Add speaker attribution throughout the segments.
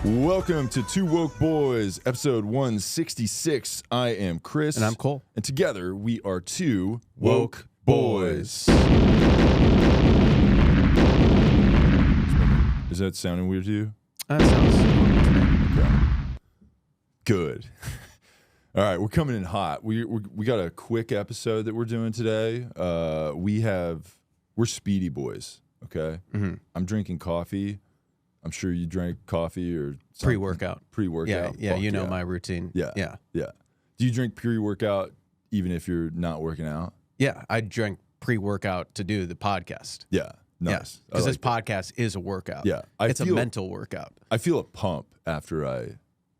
Speaker 1: Welcome to Two Woke Boys, episode 166. I am Chris.
Speaker 2: And I'm Cole.
Speaker 1: And together we are Two Woke Boys. Is that sounding weird to you?
Speaker 2: That sounds
Speaker 1: Okay. Good. All right, we're coming in hot. We got a quick episode that we're doing today. We're speedy boys, okay?
Speaker 2: Mm-hmm.
Speaker 1: I'm drinking coffee. I'm sure you drank coffee or something.
Speaker 2: Pre-workout.
Speaker 1: Pre-workout.
Speaker 2: Yeah, you know
Speaker 1: yeah.
Speaker 2: my routine.
Speaker 1: Yeah. Do you drink pre-workout even if you're not working out?
Speaker 2: Yeah, I drank pre-workout to do the podcast.
Speaker 1: Yeah, nice.
Speaker 2: Because this podcast is a workout.
Speaker 1: Yeah.
Speaker 2: It's a mental workout.
Speaker 1: I feel a pump after I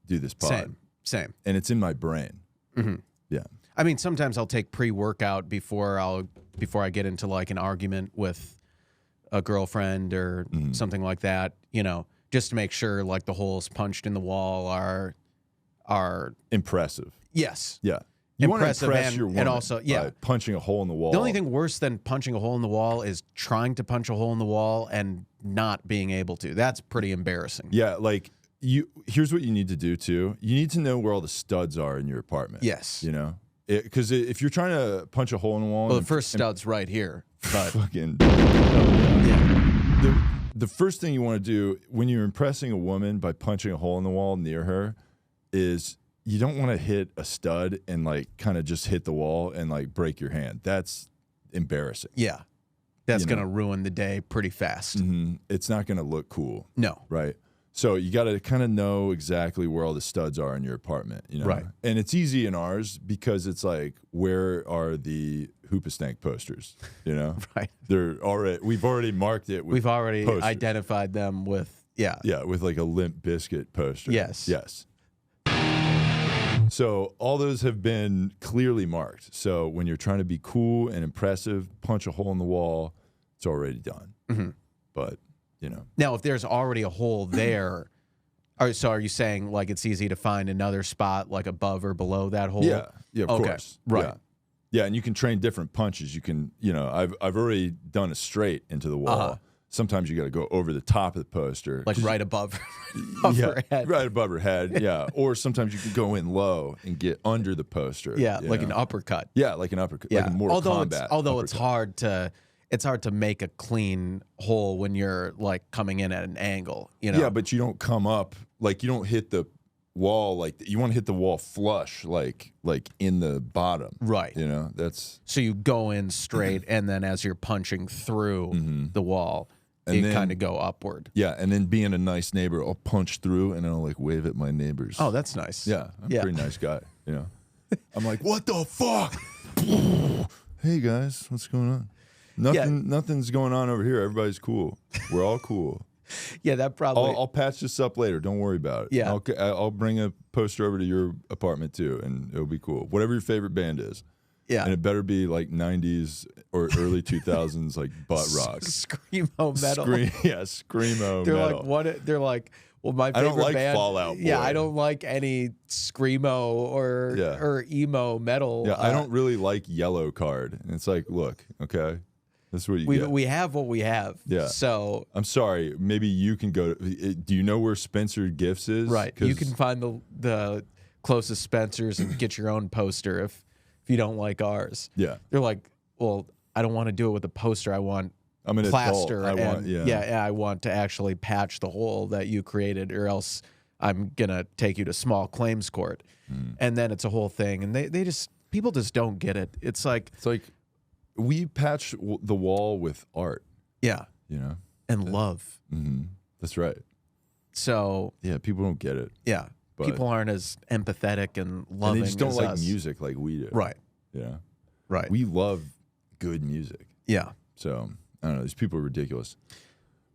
Speaker 1: do this pod.
Speaker 2: Same.
Speaker 1: And it's in my brain.
Speaker 2: Mm-hmm.
Speaker 1: Yeah.
Speaker 2: I mean, sometimes I'll take pre-workout before I get into like an argument with a girlfriend or something like that, you know, just to make sure like the holes punched in the wall are
Speaker 1: impressive.
Speaker 2: Yes.
Speaker 1: Yeah. You want to impress your woman
Speaker 2: and also,
Speaker 1: by punching a hole in the wall.
Speaker 2: The only thing worse than punching a hole in the wall is trying to punch a hole in the wall and not being able to. That's pretty embarrassing.
Speaker 1: Yeah, like here's what you need to do too. You need to know where all the studs are in your apartment.
Speaker 2: Yes.
Speaker 1: You know? Because if you're trying to punch a hole in the wall...
Speaker 2: Well, the first stud's right here. But
Speaker 1: fucking...
Speaker 2: Yeah.
Speaker 1: The first thing you want to do when you're impressing a woman by punching a hole in the wall near her is you don't want to hit a stud and like kind of just hit the wall and like break your hand. That's embarrassing.
Speaker 2: Yeah. That's going to ruin the day pretty fast.
Speaker 1: Mm-hmm. It's not going to look cool.
Speaker 2: No.
Speaker 1: Right? So you got to kind of know exactly where all the studs are in your apartment, you know?
Speaker 2: Right.
Speaker 1: And it's easy in ours because it's like, where are the Hoopastank posters, you know?
Speaker 2: Right.
Speaker 1: We've already marked it with
Speaker 2: We've already
Speaker 1: posters.
Speaker 2: Identified them with, yeah.
Speaker 1: Yeah, with like a Limp Bizkit poster.
Speaker 2: Yes.
Speaker 1: So all those have been clearly marked. So when you're trying to be cool and impressive, punch a hole in the wall, it's already done.
Speaker 2: Mm-hmm.
Speaker 1: But, you know.
Speaker 2: Now, if there's already a hole there, are you saying like it's easy to find another spot like above or below that hole?
Speaker 1: Yeah, of course.
Speaker 2: Right.
Speaker 1: Yeah, and you can train different punches. You can, you know, I've already done a straight into the wall.
Speaker 2: Uh-huh.
Speaker 1: Sometimes you got to go over the top of the poster.
Speaker 2: Like right above her head.
Speaker 1: Right above her head, yeah. Or sometimes you can go in low and get under the poster.
Speaker 2: Yeah, like an uppercut.
Speaker 1: Yeah, like an uppercut.
Speaker 2: Yeah.
Speaker 1: Like a Mortal Kombat.
Speaker 2: Although
Speaker 1: uppercut.
Speaker 2: it's hard to make a clean hole when you're like coming in at an angle, you know?
Speaker 1: Yeah, but you don't come up, like you don't hit the wall, like you want to hit the wall flush, like in the bottom.
Speaker 2: Right.
Speaker 1: You know, that's...
Speaker 2: So you go in straight and then as you're punching through the wall, and you kind of go upward.
Speaker 1: Yeah, and then being a nice neighbor, I'll punch through and I'll like wave at my neighbors.
Speaker 2: Oh, that's nice.
Speaker 1: Yeah, I'm a pretty nice guy, you know? I'm like, what the fuck? Hey guys, what's going on? Nothing's going on over here. Everybody's cool. We're all cool.
Speaker 2: Yeah, that probably...
Speaker 1: I'll patch this up later. Don't worry about it.
Speaker 2: Yeah.
Speaker 1: I'll bring a poster over to your apartment too, and it'll be cool. Whatever your favorite band is.
Speaker 2: Yeah.
Speaker 1: And it better be like 90s or early 2000s, like butt rock.
Speaker 2: Screamo metal.
Speaker 1: Screamo
Speaker 2: They're
Speaker 1: metal.
Speaker 2: like, what? They're like, well, my favorite
Speaker 1: I don't like
Speaker 2: band,
Speaker 1: Fall Out Boy.
Speaker 2: Yeah, I don't like any screamo or emo metal.
Speaker 1: Yeah, I don't really like Yellow Card. And it's like, look, okay, this is what you get.
Speaker 2: We have what we have.
Speaker 1: Yeah.
Speaker 2: So
Speaker 1: I'm sorry. Maybe you can go. Do you know where Spencer Gifts is?
Speaker 2: Right. You can find the closest Spencers and get your own poster if you don't like ours.
Speaker 1: Yeah.
Speaker 2: They're like, well, I don't want to do it with a poster. I want
Speaker 1: I'm an
Speaker 2: plaster.
Speaker 1: adult.
Speaker 2: I want to actually patch the hole that you created, or else I'm gonna take you to small claims court. And then it's a whole thing. And people just don't get it. It's like
Speaker 1: we patch the wall with art.
Speaker 2: Yeah.
Speaker 1: You know?
Speaker 2: And love.
Speaker 1: Mm-hmm. That's right.
Speaker 2: So
Speaker 1: yeah, people don't get it.
Speaker 2: Yeah. But people aren't as empathetic and loving.
Speaker 1: And they just don't like
Speaker 2: us.
Speaker 1: music like we do.
Speaker 2: Right.
Speaker 1: Yeah.
Speaker 2: Right.
Speaker 1: We love good music.
Speaker 2: Yeah.
Speaker 1: So I don't know. These people are ridiculous.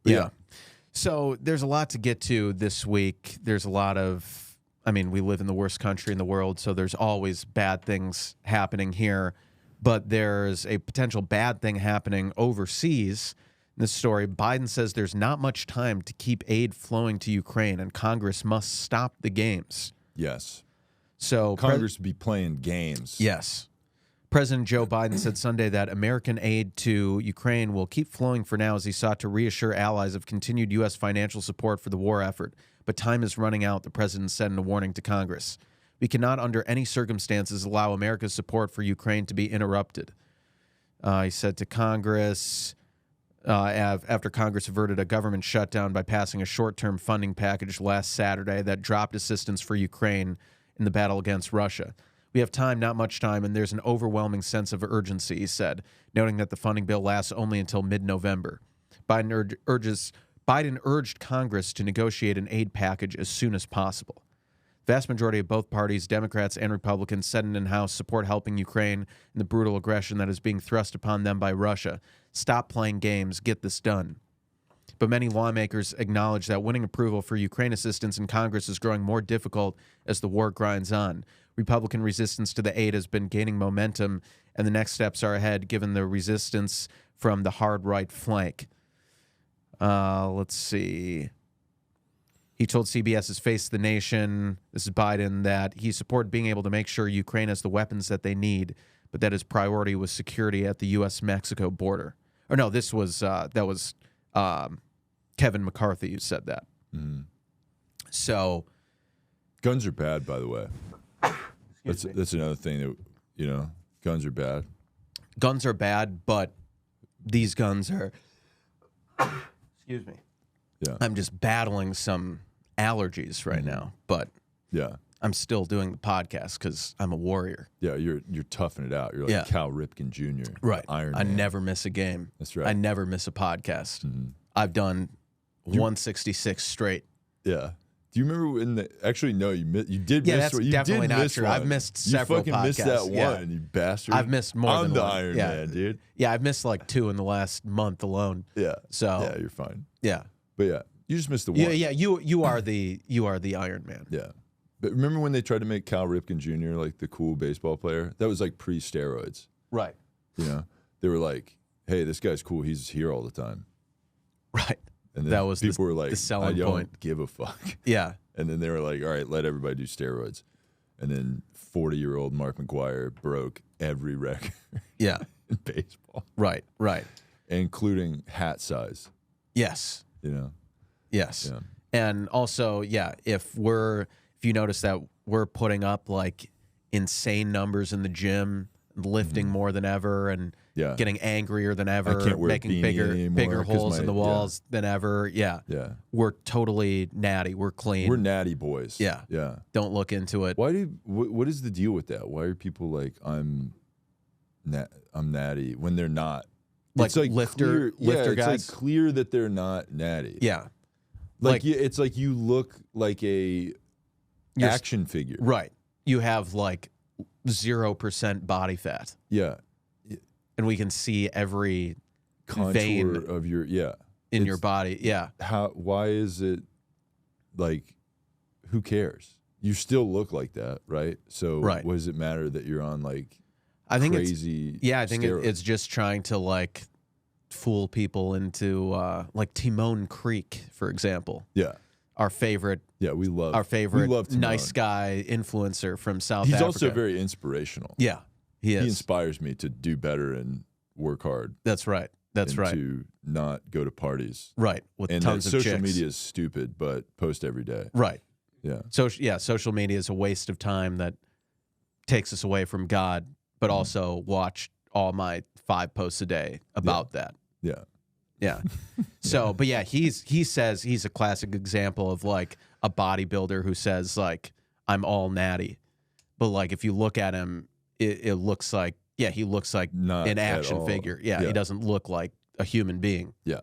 Speaker 2: But yeah. So there's a lot to get to this week. There's a lot of, I mean, we live in the worst country in the world, so there's always bad things happening here. But there's a potential bad thing happening overseas. In this story, Biden says there's not much time to keep aid flowing to Ukraine, and Congress must stop the games.
Speaker 1: Yes.
Speaker 2: So
Speaker 1: Congress be playing games.
Speaker 2: Yes. President Joe Biden said Sunday that American aid to Ukraine will keep flowing for now as he sought to reassure allies of continued U.S. financial support for the war effort. but time is running out, the president said in a warning to Congress. We cannot under any circumstances allow America's support for Ukraine to be interrupted. He said to Congress, after Congress averted a government shutdown by passing a short-term funding package last Saturday that dropped assistance for Ukraine in the battle against Russia. We have time, not much time, and there's an overwhelming sense of urgency, he said, noting that the funding bill lasts only until mid-November. Biden urged Congress to negotiate an aid package as soon as possible. Vast majority of both parties, Democrats and Republicans, Senate and House, support helping Ukraine in the brutal aggression that is being thrust upon them by Russia. Stop playing games. Get this done. But many lawmakers acknowledge that winning approval for Ukraine assistance in Congress is growing more difficult as the war grinds on. Republican resistance to the aid has been gaining momentum, and the next steps are ahead given the resistance from the hard right flank. Let's see. He told CBS's Face the Nation, this is Biden, that he supported being able to make sure Ukraine has the weapons that they need, but that his priority was security at the U.S.-Mexico border. Or no, that was Kevin McCarthy who said that.
Speaker 1: Mm.
Speaker 2: So,
Speaker 1: guns are bad, by the way. That's another thing that, guns are bad.
Speaker 2: Guns are bad, but these guns are. Excuse me.
Speaker 1: Yeah.
Speaker 2: I'm just battling some allergies right now, but
Speaker 1: yeah,
Speaker 2: I'm still doing the podcast because I'm a warrior.
Speaker 1: Yeah, you're toughing it out. You're like Cal Ripken Jr.
Speaker 2: Right.
Speaker 1: Iron
Speaker 2: I
Speaker 1: Man.
Speaker 2: never miss a game.
Speaker 1: That's right.
Speaker 2: I never miss a podcast.
Speaker 1: Mm-hmm.
Speaker 2: I've done 166 straight.
Speaker 1: Yeah. Do you remember when actually, no, you did
Speaker 2: yeah,
Speaker 1: miss
Speaker 2: that's
Speaker 1: one. You
Speaker 2: definitely
Speaker 1: did
Speaker 2: not
Speaker 1: miss
Speaker 2: true.
Speaker 1: one.
Speaker 2: I've missed several
Speaker 1: You fucking
Speaker 2: podcasts.
Speaker 1: missed that
Speaker 2: Yeah.
Speaker 1: one, you bastard.
Speaker 2: I've missed more
Speaker 1: I'm
Speaker 2: than
Speaker 1: the
Speaker 2: one.
Speaker 1: Iron Man, dude.
Speaker 2: Yeah, I've missed like 2 in the last month alone.
Speaker 1: Yeah.
Speaker 2: So
Speaker 1: yeah, you're fine.
Speaker 2: Yeah.
Speaker 1: But yeah, you just missed the one.
Speaker 2: Yeah, you are the Iron Man.
Speaker 1: Yeah. But remember when they tried to make Cal Ripken Jr. like the cool baseball player? That was like pre-steroids.
Speaker 2: Right.
Speaker 1: They were like, "Hey, this guy's cool. He's here all the time."
Speaker 2: Right.
Speaker 1: And then
Speaker 2: that was
Speaker 1: people were like,
Speaker 2: the selling
Speaker 1: "I don't
Speaker 2: point.
Speaker 1: give a fuck."
Speaker 2: Yeah.
Speaker 1: And then they were like, "All right, let everybody do steroids." And then 40-year-old Mark McGwire broke every record.
Speaker 2: Yeah.
Speaker 1: In baseball.
Speaker 2: Right. Right.
Speaker 1: Including hat size.
Speaker 2: Yes. Yes.
Speaker 1: Yeah.
Speaker 2: And also, if you notice that we're putting up like insane numbers in the gym, lifting more than ever, and getting angrier than ever, making bigger holes in the walls than ever. Yeah.
Speaker 1: Yeah.
Speaker 2: We're totally natty. We're clean.
Speaker 1: We're natty boys.
Speaker 2: Yeah.
Speaker 1: Yeah.
Speaker 2: Don't look into it.
Speaker 1: What is the deal with that? Why are people like, I'm natty when they're not?
Speaker 2: Like,
Speaker 1: it's like
Speaker 2: lifter guys?
Speaker 1: It's like clear that they're not natty.
Speaker 2: Yeah.
Speaker 1: It's like you look like a action figure.
Speaker 2: Right. You have like 0% body fat.
Speaker 1: Yeah.
Speaker 2: And we can see every
Speaker 1: contour
Speaker 2: vein
Speaker 1: of your
Speaker 2: in your body. Yeah.
Speaker 1: Why is it like, who cares? You still look like that, right? So what does it matter that you're on like crazy
Speaker 2: I think
Speaker 1: steroids?
Speaker 2: it's just trying to like fool people into like Timon Creek, for example.
Speaker 1: Yeah.
Speaker 2: Our favorite nice guy influencer from South Africa.
Speaker 1: He's also very inspirational.
Speaker 2: Yeah. He
Speaker 1: inspires me to do better and work hard.
Speaker 2: That's right. That's right.
Speaker 1: To not go to parties.
Speaker 2: Right. With tons of
Speaker 1: social
Speaker 2: chicks.
Speaker 1: media is stupid, but post every day.
Speaker 2: Right.
Speaker 1: Yeah.
Speaker 2: Social media is a waste of time that takes us away from God, but also watch all my 5 posts a day about that.
Speaker 1: Yeah.
Speaker 2: Yeah. So, but yeah, he says he's a classic example of like a bodybuilder who says like, I'm all natty. But like, if you look at him, it looks like, he looks like an action figure. Yeah. He doesn't look like a human being.
Speaker 1: Yeah.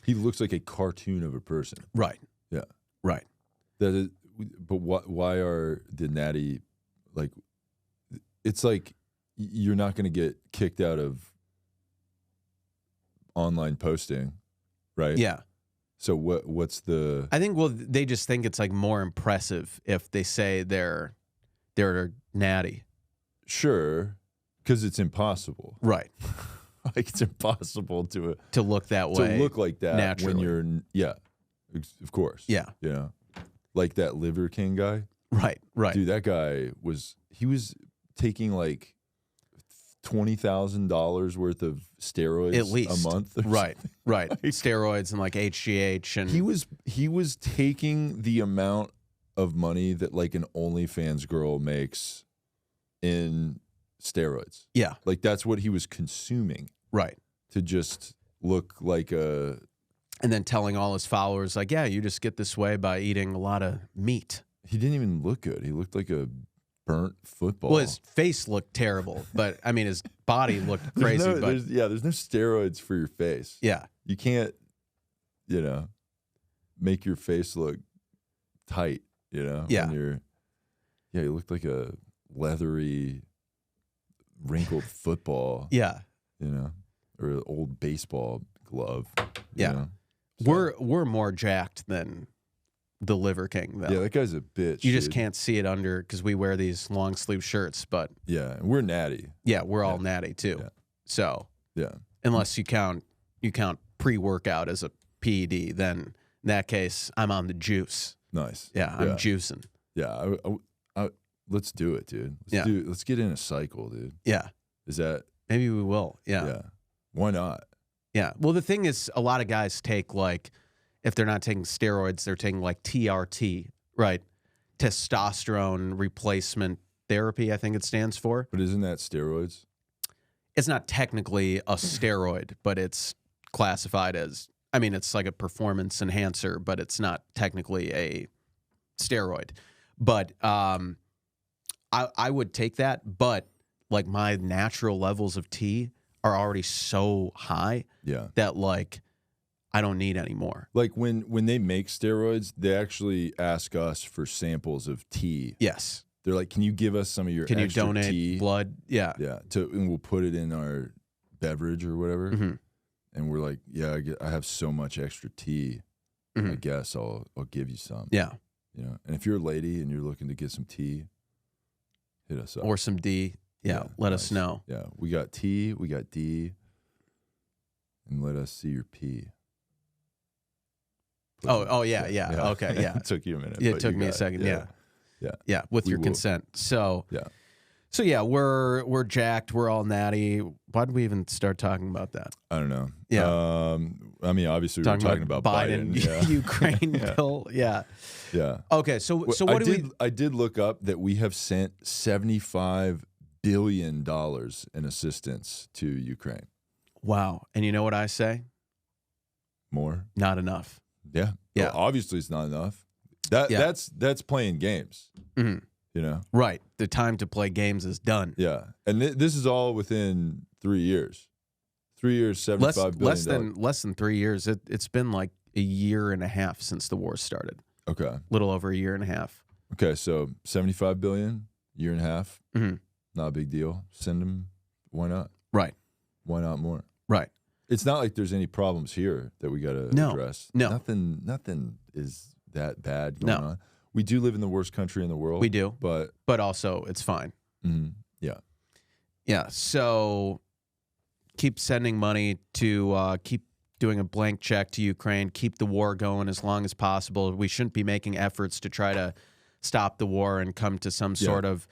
Speaker 1: He looks like a cartoon of a person.
Speaker 2: Right.
Speaker 1: Yeah.
Speaker 2: Right.
Speaker 1: But why are the natty, like, it's like you're not going to get kicked out of online posting, right?
Speaker 2: Yeah.
Speaker 1: So what's the?
Speaker 2: I think they just think it's like more impressive if they say they're natty.
Speaker 1: Sure, because it's impossible.
Speaker 2: Right.
Speaker 1: Like it's impossible to
Speaker 2: look that way,
Speaker 1: to look like that
Speaker 2: naturally.
Speaker 1: when you're of course.
Speaker 2: Yeah.
Speaker 1: Like that Liver King guy.
Speaker 2: Right.
Speaker 1: Dude, that guy was taking like $20,000 worth of steroids
Speaker 2: at least
Speaker 1: a month.
Speaker 2: Right. Steroids and like HGH. And
Speaker 1: he was taking the amount of money that like an OnlyFans girl makes in steroids.
Speaker 2: Yeah.
Speaker 1: Like that's what he was consuming.
Speaker 2: Right.
Speaker 1: To just look like a...
Speaker 2: And then telling all his followers, like, yeah, you just get this way by eating a lot of meat.
Speaker 1: He didn't even look good. He looked like a burnt football.
Speaker 2: Well, his face looked terrible, but I mean, his body looked crazy.
Speaker 1: There's no steroids for your face.
Speaker 2: Yeah.
Speaker 1: You can't, make your face look tight,
Speaker 2: Yeah.
Speaker 1: When you look like a leathery, wrinkled football.
Speaker 2: Yeah.
Speaker 1: Or an old baseball glove.
Speaker 2: Yeah. So. We're more jacked than the Liver King, though.
Speaker 1: Yeah, that guy's a bitch.
Speaker 2: You just can't see it under because we wear these long sleeve shirts, but
Speaker 1: yeah, and we're natty.
Speaker 2: Yeah, we're all natty too. Yeah. So unless you count pre-workout as a PED, then in that case, I'm on the juice.
Speaker 1: Nice.
Speaker 2: Yeah, I'm juicing.
Speaker 1: Yeah, let's do it, dude. Let's get in a cycle, dude.
Speaker 2: Yeah.
Speaker 1: Is that
Speaker 2: maybe we will? Yeah.
Speaker 1: Yeah. Why not?
Speaker 2: Yeah. Well, the thing is, a lot of guys take like, if they're not taking steroids, they're taking like TRT, right? Testosterone replacement therapy, I think it stands for.
Speaker 1: But isn't that steroids?
Speaker 2: It's not technically a steroid, but it's classified as, I mean, it's like a performance enhancer, but it's not technically a steroid. But I would take that, but like my natural levels of T are already so high that like I don't need any more.
Speaker 1: Like when they make steroids, they actually ask us for samples of tea.
Speaker 2: Yes.
Speaker 1: They're like, can you give us some of your
Speaker 2: extra
Speaker 1: extra
Speaker 2: donate
Speaker 1: tea?
Speaker 2: Blood? Yeah.
Speaker 1: Yeah. And we'll put it in our beverage or whatever. Mm-hmm. And we're like, yeah, I have so much extra tea. Mm-hmm. I guess I'll give you some.
Speaker 2: Yeah.
Speaker 1: And if you're a lady and you're looking to get some tea, hit us up.
Speaker 2: Or some D. Yeah. Let us know.
Speaker 1: Yeah. We got T, we got D. And let us see your P.
Speaker 2: Oh, yeah. Okay, yeah.
Speaker 1: It took you a minute.
Speaker 2: Yeah, it took me a second. Yeah. With your consent. So we're jacked. We're all natty. Why did we even start talking about that?
Speaker 1: I don't know.
Speaker 2: Yeah.
Speaker 1: I mean, obviously we were talking about Biden.
Speaker 2: Ukraine bill. Yeah.
Speaker 1: Yeah.
Speaker 2: Okay. So what
Speaker 1: I did look up that we have sent $75 billion in assistance to Ukraine.
Speaker 2: Wow. And you know what I say?
Speaker 1: More?
Speaker 2: Not enough.
Speaker 1: Yeah.
Speaker 2: Yeah.
Speaker 1: Well, obviously it's not enough. That's playing games.
Speaker 2: Mm-hmm. Right. The time to play games is done.
Speaker 1: Yeah. And this is all within 3 years. 3 years, $75 billion.
Speaker 2: Less than 3 years. It's been like a year and a half since the war started.
Speaker 1: Okay.
Speaker 2: A little over a year and a half.
Speaker 1: Okay, so $75 billion, year and a half.
Speaker 2: Mm-hmm.
Speaker 1: Not a big deal. Send them. Why not?
Speaker 2: Right.
Speaker 1: Why not more?
Speaker 2: Right.
Speaker 1: It's not like there's any problems here that we got to address.
Speaker 2: No.
Speaker 1: Nothing is that bad going on. We do live in the worst country in the world.
Speaker 2: We do.
Speaker 1: But
Speaker 2: also it's fine.
Speaker 1: Mm-hmm. Yeah.
Speaker 2: Yeah. So keep sending money to keep doing a blank check to Ukraine, keep the war going as long as possible. We shouldn't be making efforts to try to stop the war and come to some sort of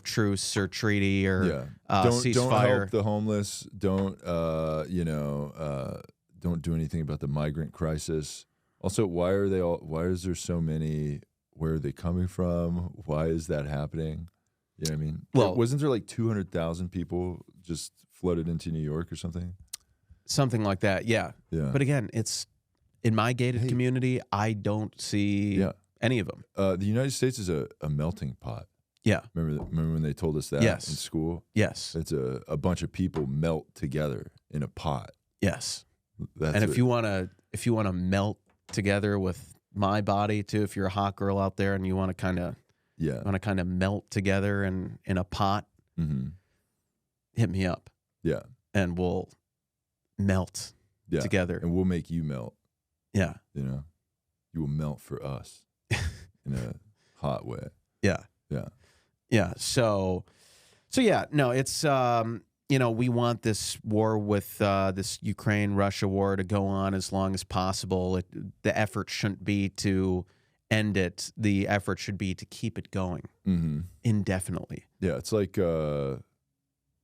Speaker 2: truce or treaty or ceasefire.
Speaker 1: Don't help the homeless. Don't do anything about the migrant crisis. Also, why is there so many? Where are they coming from? Why is that happening? You know what I mean?
Speaker 2: Well,
Speaker 1: wasn't there like 200,000 people just flooded into New York or something?
Speaker 2: Something like that, yeah. But again, it's in my gated community. I don't see any of them.
Speaker 1: The United States is a melting pot.
Speaker 2: Yeah.
Speaker 1: Remember when they told us that in school?
Speaker 2: Yes.
Speaker 1: It's a bunch of people melt together in a pot.
Speaker 2: Yes. If you want to melt together with my body too, if you're a hot girl out there and you want to kind of melt together in a pot, hit me up.
Speaker 1: Yeah.
Speaker 2: And we'll melt together.
Speaker 1: And we'll make you melt.
Speaker 2: Yeah.
Speaker 1: You will melt for us in a hot way.
Speaker 2: Yeah.
Speaker 1: Yeah.
Speaker 2: Yeah. So yeah, no, it's, we want this war with this Ukraine-Russia war to go on as long as possible. The effort shouldn't be to end it. The effort should be to keep it going indefinitely.
Speaker 1: Yeah. It's like,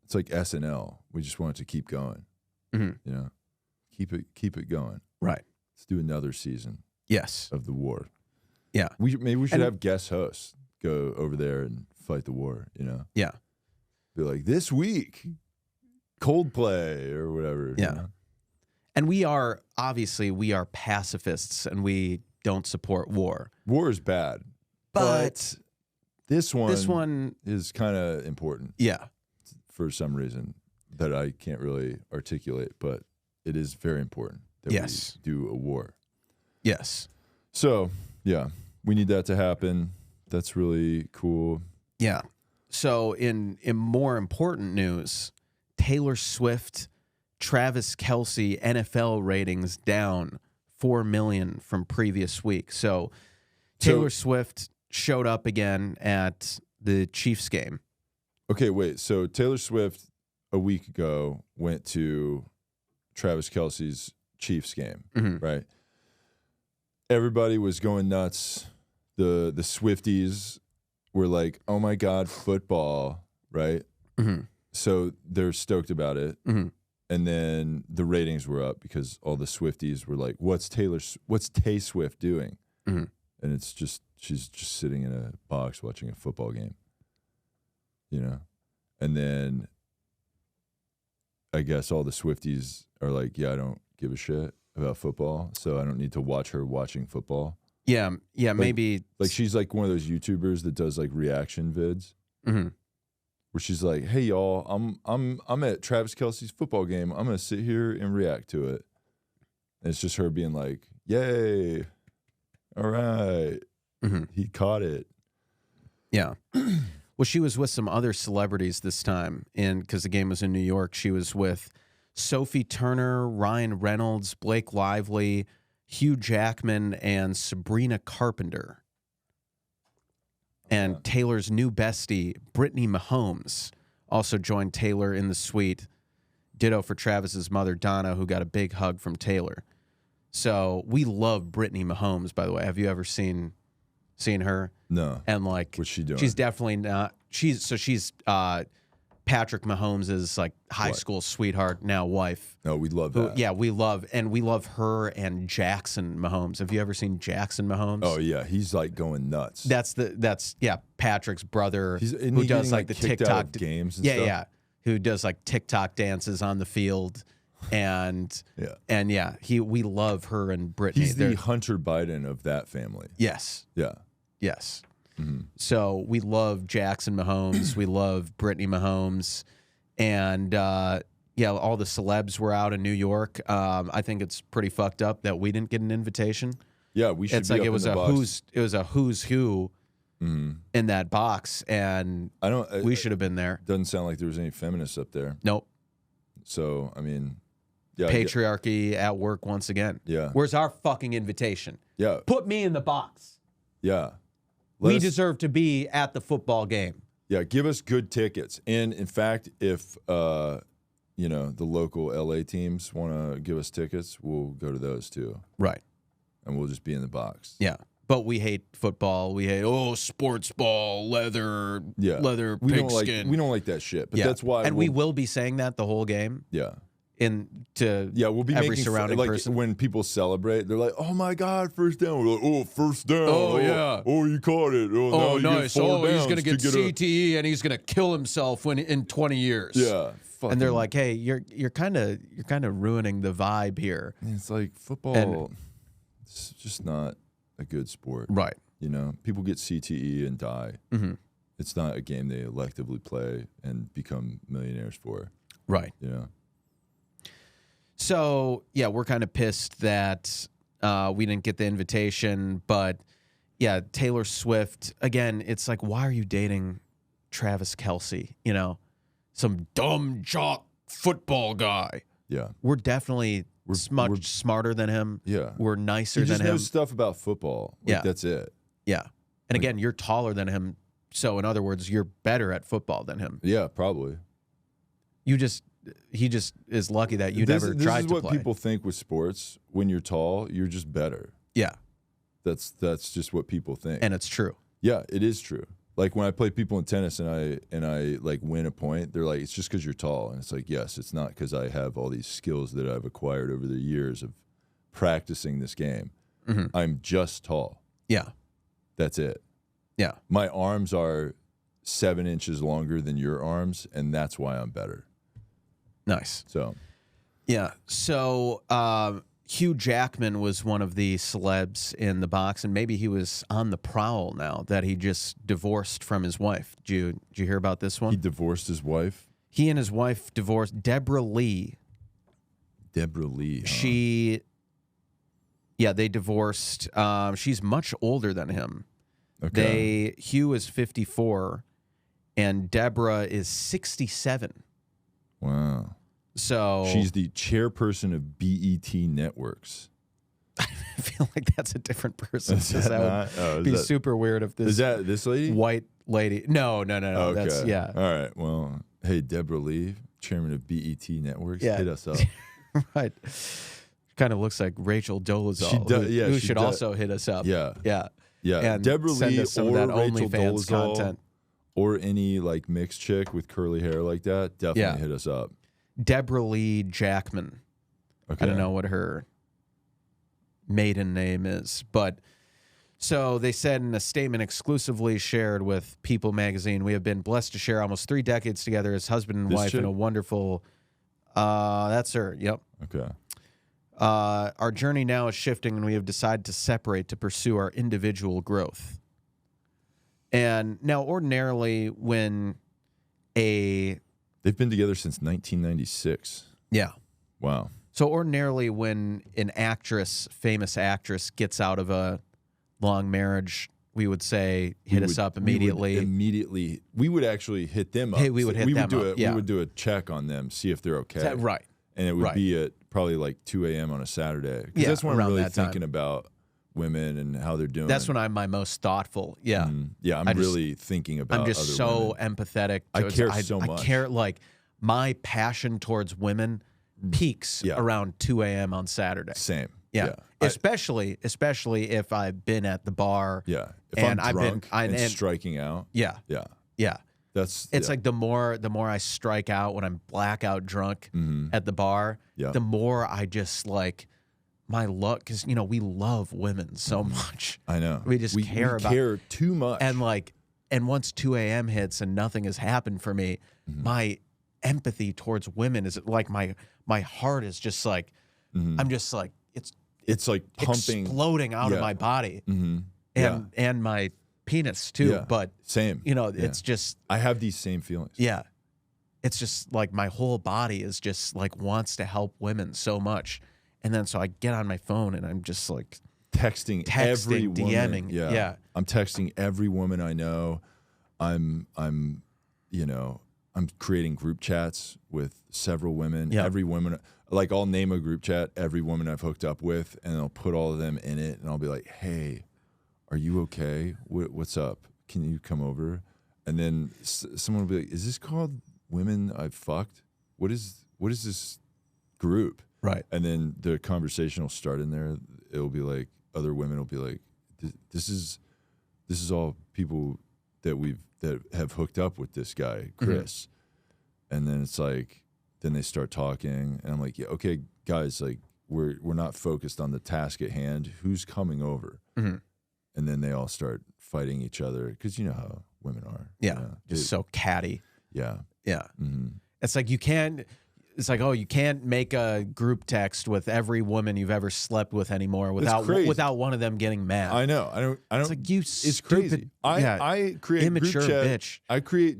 Speaker 1: It's like SNL. We just want it to keep going. You know, keep it going.
Speaker 2: Right.
Speaker 1: Let's do another season.
Speaker 2: Yes.
Speaker 1: Of the war.
Speaker 2: Yeah.
Speaker 1: Maybe we should have guest hosts go over there and fight the war. You know.
Speaker 2: Yeah.
Speaker 1: Be like, this week, Coldplay or whatever.
Speaker 2: Yeah.
Speaker 1: You know?
Speaker 2: And obviously we are pacifists and we don't support war.
Speaker 1: War is bad, but this one is kind of important.
Speaker 2: Yeah.
Speaker 1: For some reason that I can't really articulate, but it is very important that we do a war.
Speaker 2: Yes.
Speaker 1: So, yeah, we need that to happen. That's really cool.
Speaker 2: Yeah. So in more important news, Taylor Swift, Travis Kelce NFL ratings down 4 million from previous week. So Taylor Swift showed up again at the Chiefs game.
Speaker 1: Okay, wait. So Taylor Swift a week ago went to Travis Kelce's Chiefs game, right? Everybody was going nuts. The Swifties were like, "Oh my God, football!" Right? So they're stoked about it. And then the ratings were up because all the Swifties were like, what's Tay Swift doing? And it's just, she's just sitting in a box watching a football game, you know? And then I guess all the Swifties are like, yeah, I don't give a shit about football, so I don't need to watch her watching football.
Speaker 2: Yeah,
Speaker 1: like,
Speaker 2: maybe.
Speaker 1: Like she's like one of those YouTubers that does like reaction vids. Where she's like, "Hey y'all, I'm at Travis Kelce's football game. I'm gonna sit here and react to it." And it's just her being like, "Yay, all right, he caught it."
Speaker 2: Yeah. Well, she was with some other celebrities this time, and because the game was in New York, she was with Sophie Turner, Ryan Reynolds, Blake Lively, Hugh Jackman, and Sabrina Carpenter. And Taylor's new bestie, Brittany Mahomes, also joined Taylor in the suite. Ditto for Travis's mother, Donna, who got a big hug from Taylor. So we love Brittany Mahomes, by the way. Have you ever seen her?
Speaker 1: No.
Speaker 2: And like,
Speaker 1: what's she doing?
Speaker 2: She's definitely not. She's Patrick Mahomes' like high school sweetheart, now wife.
Speaker 1: No, we love that.
Speaker 2: Yeah, we love her and Jackson Mahomes. Have you ever seen Jackson Mahomes?
Speaker 1: Oh yeah, he's like going nuts.
Speaker 2: That's Patrick's brother
Speaker 1: who
Speaker 2: does like the TikTok
Speaker 1: games and stuff.
Speaker 2: Yeah, who does like TikTok dances on the field. And we love her and Brittany.
Speaker 1: He's the Hunter Biden of that family.
Speaker 2: Yes.
Speaker 1: Yeah.
Speaker 2: Yes. So we love Jackson Mahomes. We love Brittany Mahomes. And all the celebs were out in New York. I think it's pretty fucked up that we didn't get an invitation.
Speaker 1: Yeah, we should.
Speaker 2: It's
Speaker 1: be
Speaker 2: like
Speaker 1: up
Speaker 2: it was
Speaker 1: in the box.
Speaker 2: it was a who's who in that box, and we should have been there.
Speaker 1: Doesn't sound like there was any feminists up there.
Speaker 2: Nope.
Speaker 1: So I mean, yeah,
Speaker 2: patriarchy at work once again.
Speaker 1: Yeah.
Speaker 2: Where's our fucking invitation?
Speaker 1: Yeah.
Speaker 2: Put me in the box.
Speaker 1: Yeah.
Speaker 2: We deserve to be at the football game.
Speaker 1: Yeah, give us good tickets. And in fact, if the local LA teams want to give us tickets, we'll go to those too.
Speaker 2: Right.
Speaker 1: And we'll just be in the box.
Speaker 2: Yeah. But we hate football. We hate sports ball, leather pigskin.
Speaker 1: We don't like that shit. But that's why
Speaker 2: we will be saying that the whole game.
Speaker 1: Yeah.
Speaker 2: We'll
Speaker 1: be
Speaker 2: every
Speaker 1: making
Speaker 2: surrounding person.
Speaker 1: When people celebrate, they're like, "Oh my God, first down!" We're like, "Oh, first down!
Speaker 2: Oh yeah!
Speaker 1: Oh, you caught it! Oh,
Speaker 2: nice! Oh, he's gonna get CTE and he's gonna kill himself in 20 years."
Speaker 1: Yeah,
Speaker 2: and they're like, "Hey, you're kind of ruining the vibe here."
Speaker 1: And it's like football. It's just not a good sport,
Speaker 2: right?
Speaker 1: You know, people get CTE and die. It's not a game they electively play and become millionaires for,
Speaker 2: right?
Speaker 1: You know.
Speaker 2: So, yeah, we're kind of pissed that we didn't get the invitation. But, yeah, Taylor Swift, again, it's like, why are you dating Travis Kelce? You know, some dumb jock football guy.
Speaker 1: Yeah.
Speaker 2: We're definitely much smarter than him.
Speaker 1: Yeah.
Speaker 2: We're nicer
Speaker 1: than him. He just knows stuff about football. Like, that's it.
Speaker 2: Yeah. And again, you're taller than him. So, in other words, you're better at football than him.
Speaker 1: Yeah, probably.
Speaker 2: He just is lucky that you never tried to play.
Speaker 1: This is what people think with sports. When you're tall, you're just better.
Speaker 2: Yeah.
Speaker 1: That's just what people think.
Speaker 2: And it's true.
Speaker 1: Yeah, it is true. Like when I play people in tennis and I like win a point, they're like, it's just because you're tall. And it's like, yes, it's not because I have all these skills that I've acquired over the years of practicing this game. I'm just tall.
Speaker 2: Yeah.
Speaker 1: That's it.
Speaker 2: Yeah.
Speaker 1: My arms are 7 inches longer than your arms, and that's why I'm better.
Speaker 2: Nice.
Speaker 1: So,
Speaker 2: yeah. So, Hugh Jackman was one of the celebs in the box, and maybe he was on the prowl now that he just divorced from his wife. Did you hear about this one?
Speaker 1: he divorced his wife?
Speaker 2: He and his wife divorced. Deborra-Lee.
Speaker 1: Deborra-Lee.
Speaker 2: Huh? They divorced. She's much older than him.
Speaker 1: Okay.
Speaker 2: Hugh is 54, and Deborah is 67.
Speaker 1: Wow.
Speaker 2: So
Speaker 1: She's the chairperson of BET Networks.
Speaker 2: I feel like that's a different person.
Speaker 1: Is that
Speaker 2: Would be super weird if this
Speaker 1: is that this lady?
Speaker 2: white lady. No.
Speaker 1: Okay.
Speaker 2: That's
Speaker 1: All right. Well, hey, Deborra-Lee, chairman of BET Networks,
Speaker 2: Yeah.
Speaker 1: hit us up.
Speaker 2: Right. Kind of looks like Rachel Dolezal, who should also hit us up.
Speaker 1: Yeah.
Speaker 2: Yeah.
Speaker 1: Yeah.
Speaker 2: And
Speaker 1: Deborra-Lee
Speaker 2: send us some
Speaker 1: or
Speaker 2: of that
Speaker 1: Rachel
Speaker 2: OnlyFans
Speaker 1: Dolezal
Speaker 2: content.
Speaker 1: or any like mixed chick with curly hair like that, definitely
Speaker 2: Yeah.
Speaker 1: hit us up.
Speaker 2: Deborra-Lee Jackman.
Speaker 1: Okay.
Speaker 2: I don't know what her maiden name is, but so they said in a statement exclusively shared with People magazine, we have been blessed to share almost 3 decades together as husband and
Speaker 1: This
Speaker 2: wife
Speaker 1: chick?
Speaker 2: in a wonderful. That's her. Yep.
Speaker 1: Okay.
Speaker 2: Our journey now is shifting, and we have decided to separate to pursue our individual growth. And now, ordinarily, when
Speaker 1: They've been together since 1996.
Speaker 2: yeah.
Speaker 1: Wow.
Speaker 2: So ordinarily when an famous actress gets out of a long marriage, we would say, hit us up immediately.
Speaker 1: We would actually hit them up.
Speaker 2: Hey, we would hit them up, yeah.
Speaker 1: We would do a check on them, see if they're okay.
Speaker 2: Is that right?
Speaker 1: And it would
Speaker 2: Right.
Speaker 1: be at probably like 2 a.m. on a Saturday. 'Cause
Speaker 2: Yeah,
Speaker 1: that's when I'm
Speaker 2: around
Speaker 1: really
Speaker 2: that time.
Speaker 1: thinking about women and how they're doing.
Speaker 2: That's when I'm my most thoughtful. Yeah.
Speaker 1: Yeah, I'm really thinking about
Speaker 2: I'm just
Speaker 1: other
Speaker 2: so
Speaker 1: women.
Speaker 2: empathetic.
Speaker 1: I care so much.
Speaker 2: I care, like, my passion towards women peaks
Speaker 1: Yeah.
Speaker 2: around 2 a.m. on Saturday.
Speaker 1: Same.
Speaker 2: Yeah. Especially if I've been at the bar.
Speaker 1: Yeah. If
Speaker 2: And
Speaker 1: I'm
Speaker 2: I've been-
Speaker 1: drunk
Speaker 2: and-
Speaker 1: and striking out.
Speaker 2: Yeah.
Speaker 1: Yeah.
Speaker 2: Yeah.
Speaker 1: It's
Speaker 2: like the more I strike out when I'm blackout drunk at the bar,
Speaker 1: Yeah.
Speaker 2: the more I just like my luck, because we love women so much.
Speaker 1: I know.
Speaker 2: We just care about
Speaker 1: care too much.
Speaker 2: and once 2 a.m. hits and nothing has happened for me, my empathy towards women is like my heart is just like I'm just like
Speaker 1: it's like pumping,
Speaker 2: exploding out of
Speaker 1: Yeah.
Speaker 2: my body
Speaker 1: Yeah.
Speaker 2: and my penis too.
Speaker 1: Yeah.
Speaker 2: But
Speaker 1: Same.
Speaker 2: it's just.
Speaker 1: I have these same feelings.
Speaker 2: Yeah. It's just like my whole body is just like wants to help women so much. And then so I get on my phone and I'm just like
Speaker 1: Texting every woman.
Speaker 2: DMing. Yeah.
Speaker 1: I'm texting every woman I know. I'm creating group chats with several women.
Speaker 2: Yeah.
Speaker 1: Every woman, like I'll name a group chat, every woman I've hooked up with, and I'll put all of them in it, and I'll be like, hey, are you okay? What's up? Can you come over? And then someone will be like, is this called Women I've Fucked? What is this group?
Speaker 2: Right.
Speaker 1: And then the conversation will start in there. It'll be like, other women will be like, this is all people that have hooked up with this guy, Chris. And then it's like, then they start talking, and I'm like, yeah, okay, guys, like we're not focused on the task at hand. Who's coming over? And then they all start fighting each other because you know how women are.
Speaker 2: Yeah. Just so catty.
Speaker 1: Yeah.
Speaker 2: Yeah. It's like you can't make a group text with every woman you've ever slept with anymore without one of them getting mad.
Speaker 1: I know. I don't.
Speaker 2: It's like, you
Speaker 1: It's
Speaker 2: stupid,
Speaker 1: crazy. I create
Speaker 2: immature
Speaker 1: group
Speaker 2: bitch.
Speaker 1: I create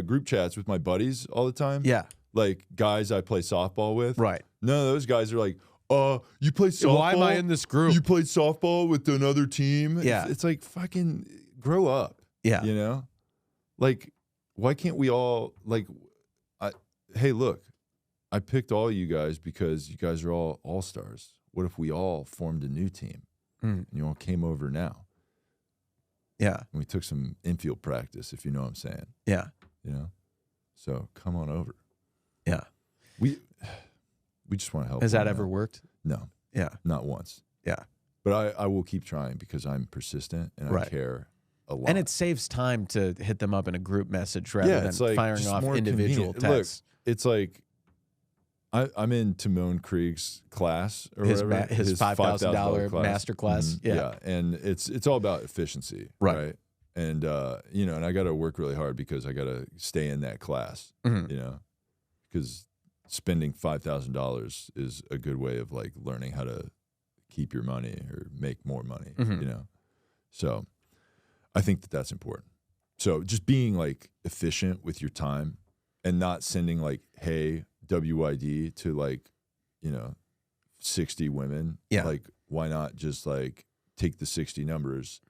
Speaker 1: group chats with my buddies all the time.
Speaker 2: Yeah.
Speaker 1: Like guys I play softball with.
Speaker 2: Right.
Speaker 1: None of those guys are like, you play softball?
Speaker 2: Why am I in this group?
Speaker 1: You played softball with another team?
Speaker 2: Yeah.
Speaker 1: It's like, fucking grow up.
Speaker 2: Yeah.
Speaker 1: You know? Like, why can't we all, like, hey, look, I picked all you guys because you guys are all all-stars. What if we all formed a new team? And you all came over now?
Speaker 2: Yeah.
Speaker 1: And we took some infield practice, if you know what I'm saying.
Speaker 2: Yeah.
Speaker 1: You know? So come on over.
Speaker 2: Yeah.
Speaker 1: We just want to help.
Speaker 2: Has that
Speaker 1: one
Speaker 2: ever
Speaker 1: out.
Speaker 2: worked?
Speaker 1: No.
Speaker 2: Yeah.
Speaker 1: Not once.
Speaker 2: Yeah.
Speaker 1: But I will keep trying because I'm persistent and I
Speaker 2: Right.
Speaker 1: care a lot.
Speaker 2: And it saves time to hit them up in a group message rather than
Speaker 1: it's like
Speaker 2: firing
Speaker 1: just
Speaker 2: off
Speaker 1: more
Speaker 2: individual
Speaker 1: convenient.
Speaker 2: texts.
Speaker 1: Look, it's like I'm in Timon Krieg's class or
Speaker 2: His
Speaker 1: whatever.
Speaker 2: his $5,000
Speaker 1: class.
Speaker 2: master class. Yeah.
Speaker 1: And it's all about efficiency, right? And and I got to work really hard because I got to stay in that class, because spending $5,000 is a good way of like learning how to keep your money or make more money, So I think that's important. So just being like efficient with your time and not sending like, hey, WID to like, 60 women.
Speaker 2: Yeah.
Speaker 1: Like, why not just like take the 60 numbers?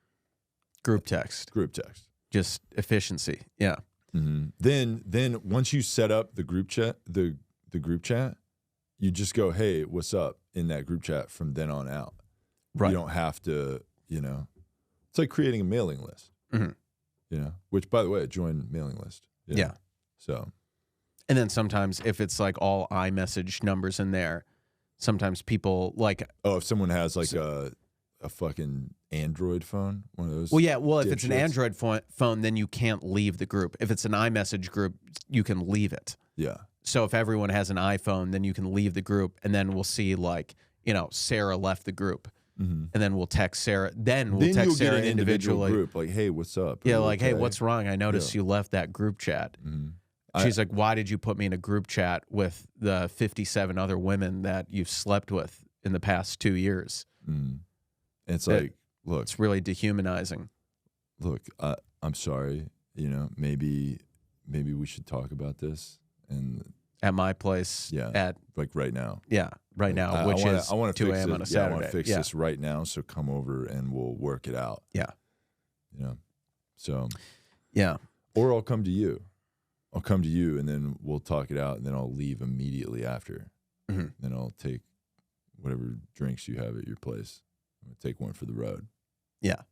Speaker 2: Group text. Just efficiency. Yeah.
Speaker 1: Mm-hmm. Then once you set up the group chat, the group chat, you just go, hey, what's up in that group chat from then on out.
Speaker 2: Right.
Speaker 1: You don't have to, it's like creating a mailing list, which by the way, join mailing list.
Speaker 2: Yeah.
Speaker 1: So.
Speaker 2: And then sometimes if it's like all iMessage numbers in there, sometimes people like.
Speaker 1: Oh, if someone has like a fucking Android phone, one of those.
Speaker 2: Well, yeah. Well, if it's an
Speaker 1: dipshits.
Speaker 2: Android phone, then you can't leave the group. If it's an iMessage group, you can leave it.
Speaker 1: Yeah.
Speaker 2: So if everyone has an iPhone, then you can leave the group, and then we'll see like, Sarah left the group, and then we'll text Sarah. Then we'll text
Speaker 1: you'll
Speaker 2: Sarah
Speaker 1: get an individual
Speaker 2: individually.
Speaker 1: group, like, hey, what's up?
Speaker 2: Yeah,
Speaker 1: Are you
Speaker 2: like, hey,
Speaker 1: okay?
Speaker 2: what's wrong? I noticed you left that group chat. She's like, why did you put me in a group chat with the 57 other women that you've slept with in the past 2 years?
Speaker 1: And it's like, look,
Speaker 2: it's really dehumanizing.
Speaker 1: Look, I'm sorry. Maybe we should talk about this and
Speaker 2: at my place. At
Speaker 1: like right now.
Speaker 2: Yeah, right now, which is 2 a.m. on a Saturday.
Speaker 1: I want to fix this right now. So come over and we'll work it out.
Speaker 2: Yeah.
Speaker 1: So.
Speaker 2: Yeah.
Speaker 1: Or I'll come to you. I'll come to you and then we'll talk it out and then I'll leave immediately after. Then I'll take whatever drinks you have at your place. I'm going to take one for the road.
Speaker 2: Yeah.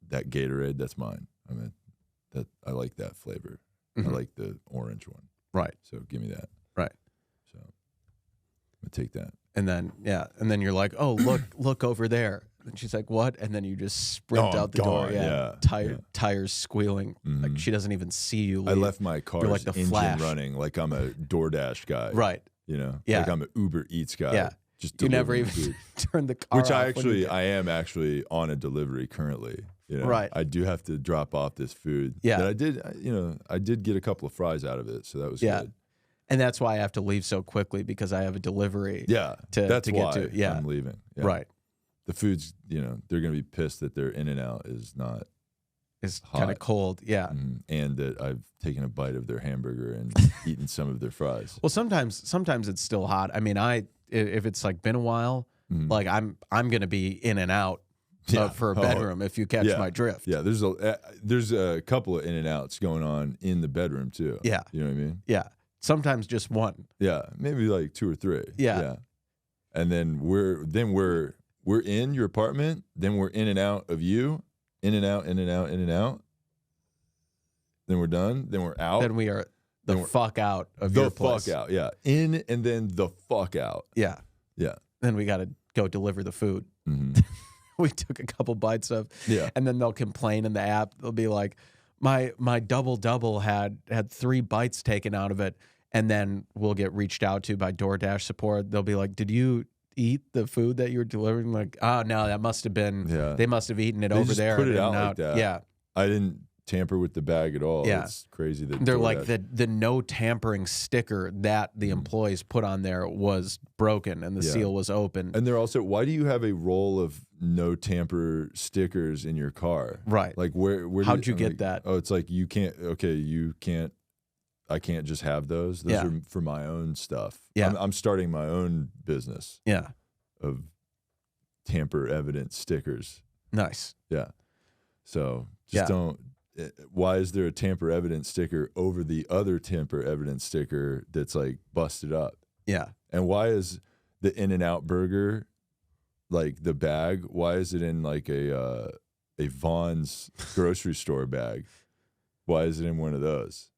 Speaker 1: That Gatorade, that's mine. I like that flavor. I like the orange one.
Speaker 2: Right.
Speaker 1: So give me that.
Speaker 2: Right.
Speaker 1: So I'm going to take that.
Speaker 2: And then you're like, oh, look over there. And she's like, what? And then you just sprint out the door. Yeah. Tires squealing. Like she doesn't even see you leave.
Speaker 1: I left my car's
Speaker 2: like the
Speaker 1: engine
Speaker 2: Flash.
Speaker 1: running like I'm a DoorDash guy.
Speaker 2: Right.
Speaker 1: Yeah. Like I'm an Uber Eats guy.
Speaker 2: Yeah.
Speaker 1: Just
Speaker 2: you never even
Speaker 1: food.
Speaker 2: turn the car
Speaker 1: Which
Speaker 2: off.
Speaker 1: I am actually on a delivery currently.
Speaker 2: Right.
Speaker 1: I do have to drop off this food.
Speaker 2: Yeah.
Speaker 1: That I did get a couple of fries out of it, so that was good.
Speaker 2: And that's why I have to leave so quickly because I have a delivery.
Speaker 1: Yeah.
Speaker 2: To
Speaker 1: why
Speaker 2: get to. Yeah.
Speaker 1: I'm leaving. Yeah.
Speaker 2: Right.
Speaker 1: The food's, they're going to be pissed that their In-N-Out is not
Speaker 2: It's kind of cold. Yeah.
Speaker 1: And that I've taken a bite of their hamburger and eaten some of their fries.
Speaker 2: Well, sometimes it's still hot. I mean, if it's like been a while, like I'm going to be in and out for a bedroom if you catch my drift.
Speaker 1: Yeah, there's a couple of In-N-Outs going on in the bedroom too.
Speaker 2: Yeah.
Speaker 1: You know what I mean?
Speaker 2: Yeah. Sometimes just one.
Speaker 1: Yeah, maybe like 2 or 3.
Speaker 2: Yeah.
Speaker 1: And then we're in your apartment, then we're in and out of you, in and out, in and out, in and out. Then we're done, then we're out.
Speaker 2: Then we are the fuck out of your place.
Speaker 1: The fuck out, yeah. In and then the fuck out.
Speaker 2: Yeah.
Speaker 1: Yeah.
Speaker 2: Then we got to go deliver the food. We took a couple bites of, and then they'll complain in the app. They'll be like, my double had 3 bites taken out of it, and then we'll get reached out to by DoorDash support. They'll be like, did you eat the food that you were delivering? Like, oh no, that must have been. They must have eaten it over
Speaker 1: just
Speaker 2: there.
Speaker 1: Put it
Speaker 2: out
Speaker 1: like that.
Speaker 2: Yeah,
Speaker 1: I didn't tamper with the bag at all.
Speaker 2: Yeah.
Speaker 1: It's crazy that
Speaker 2: they're
Speaker 1: DoorDash,
Speaker 2: like the no tampering sticker that the employees put on there was broken and the seal was open.
Speaker 1: And they're also, why do you have a roll of no tamper stickers in your car?
Speaker 2: Right.
Speaker 1: Like where
Speaker 2: how'd you get that?
Speaker 1: Oh, it's like you can't. I can't just have those. Those are for my own stuff.
Speaker 2: Yeah.
Speaker 1: I'm starting my own business.
Speaker 2: Yeah.
Speaker 1: Of tamper evident stickers.
Speaker 2: Nice.
Speaker 1: Yeah. So just don't. Why is there a tamper evident sticker over the other tamper evident sticker that's like busted up?
Speaker 2: Yeah.
Speaker 1: And why is the In-N-Out burger, like the bag, why is it in like a Vons grocery store bag? Why is it in one of those?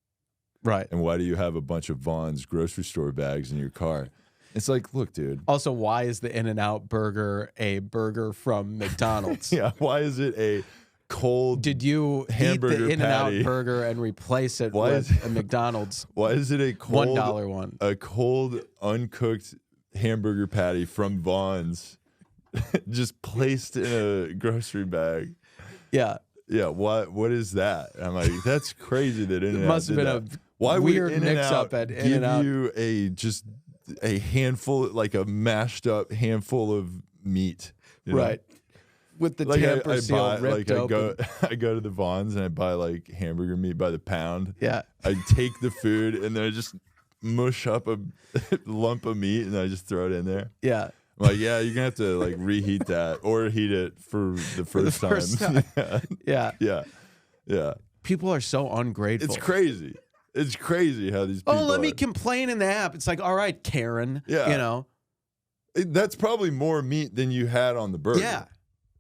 Speaker 2: Right.
Speaker 1: And why do you have a bunch of Vons grocery store bags in your car? It's like, look, dude.
Speaker 2: Also, why is the In-N-Out burger a burger from McDonald's?
Speaker 1: Yeah. Why is it a cold.
Speaker 2: Did you eat
Speaker 1: hamburger
Speaker 2: the In-N-Out
Speaker 1: patty.
Speaker 2: burger and replace it
Speaker 1: Why
Speaker 2: with a McDonald's
Speaker 1: Why is it a cold
Speaker 2: $1 one?
Speaker 1: A cold, uncooked hamburger patty from Vaughn's, just placed in a grocery bag?
Speaker 2: Yeah.
Speaker 1: Yeah, what is that? I'm like, that's crazy that In-N-Out
Speaker 2: must have
Speaker 1: did
Speaker 2: been
Speaker 1: that.
Speaker 2: a
Speaker 1: Why
Speaker 2: weird
Speaker 1: would
Speaker 2: mix-up at
Speaker 1: give
Speaker 2: In-N-Out.
Speaker 1: you a handful, like a mashed up handful of meat, you know?
Speaker 2: Right. With the
Speaker 1: Like
Speaker 2: tamper seal ripped open.
Speaker 1: I go to the Vaughn's and I buy like hamburger meat by the pound.
Speaker 2: Yeah.
Speaker 1: I take the food and then I just mush up a lump of meat and I just throw it in there.
Speaker 2: Yeah.
Speaker 1: I'm like, yeah, you're gonna have to like reheat that or heat it for the first time.
Speaker 2: Yeah.
Speaker 1: Yeah. Yeah.
Speaker 2: People are so ungrateful.
Speaker 1: It's crazy. It's crazy how these people
Speaker 2: let me
Speaker 1: are.
Speaker 2: complain in the app. It's like, all right, Karen.
Speaker 1: Yeah.
Speaker 2: You know?
Speaker 1: That's probably more meat than you had on the burger.
Speaker 2: Yeah.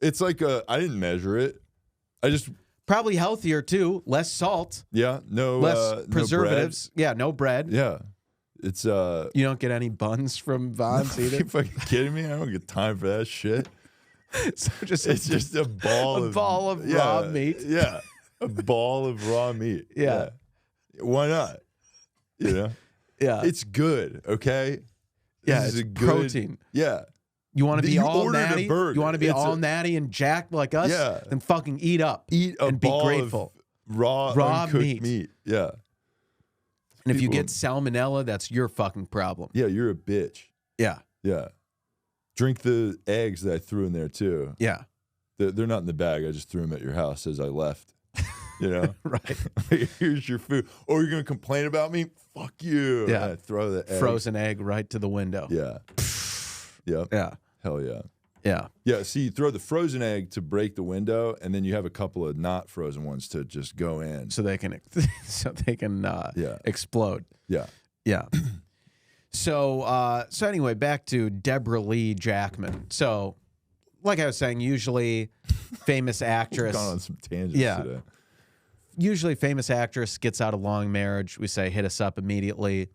Speaker 1: It's like I didn't measure it. I just
Speaker 2: Probably healthier too. Less salt.
Speaker 1: no
Speaker 2: Less preservatives.
Speaker 1: No
Speaker 2: Yeah, no bread.
Speaker 1: bread. Yeah. It's
Speaker 2: You don't get any buns from Vaughn's
Speaker 1: Are
Speaker 2: either.
Speaker 1: you fucking kidding me? I don't get time for that shit.
Speaker 2: So
Speaker 1: It's just a ball of
Speaker 2: raw meat.
Speaker 1: Yeah. A ball of raw meat.
Speaker 2: Yeah.
Speaker 1: Why not? You know?
Speaker 2: Yeah.
Speaker 1: It's good, okay?
Speaker 2: Yeah,
Speaker 1: This is
Speaker 2: it's
Speaker 1: a good
Speaker 2: protein.
Speaker 1: Yeah.
Speaker 2: You want to be
Speaker 1: You
Speaker 2: all
Speaker 1: ordered a
Speaker 2: natty?
Speaker 1: burger.
Speaker 2: You want to be
Speaker 1: It's
Speaker 2: all
Speaker 1: a-
Speaker 2: natty and jacked like us?
Speaker 1: Yeah.
Speaker 2: Then fucking eat up.
Speaker 1: Eat a
Speaker 2: and be
Speaker 1: ball
Speaker 2: grateful.
Speaker 1: of raw uncooked meat. Yeah.
Speaker 2: And if you
Speaker 1: People-
Speaker 2: get salmonella, that's your fucking problem.
Speaker 1: Yeah, you're a bitch.
Speaker 2: Yeah.
Speaker 1: Yeah. Drink the eggs that I threw in there too.
Speaker 2: Yeah.
Speaker 1: They're not in the bag. I just threw them at your house as I left. You know?
Speaker 2: Right.
Speaker 1: Here's your food. Oh, you're going to complain about me? Fuck you.
Speaker 2: Yeah.
Speaker 1: And I throw the egg.
Speaker 2: Frozen egg right to the window.
Speaker 1: Yeah. Yep.
Speaker 2: Yeah.
Speaker 1: Hell yeah.
Speaker 2: Yeah.
Speaker 1: Yeah, see, you throw the frozen egg to break the window, and then you have a couple of not frozen ones to just go in.
Speaker 2: So they can
Speaker 1: Yeah.
Speaker 2: explode.
Speaker 1: Yeah.
Speaker 2: Yeah. So anyway, back to Deborra-Lee Jackman. So, like I was saying, usually famous actress.
Speaker 1: Gone on some tangents
Speaker 2: Yeah.
Speaker 1: today.
Speaker 2: Usually famous actress gets out of long marriage. We say hit us up immediately.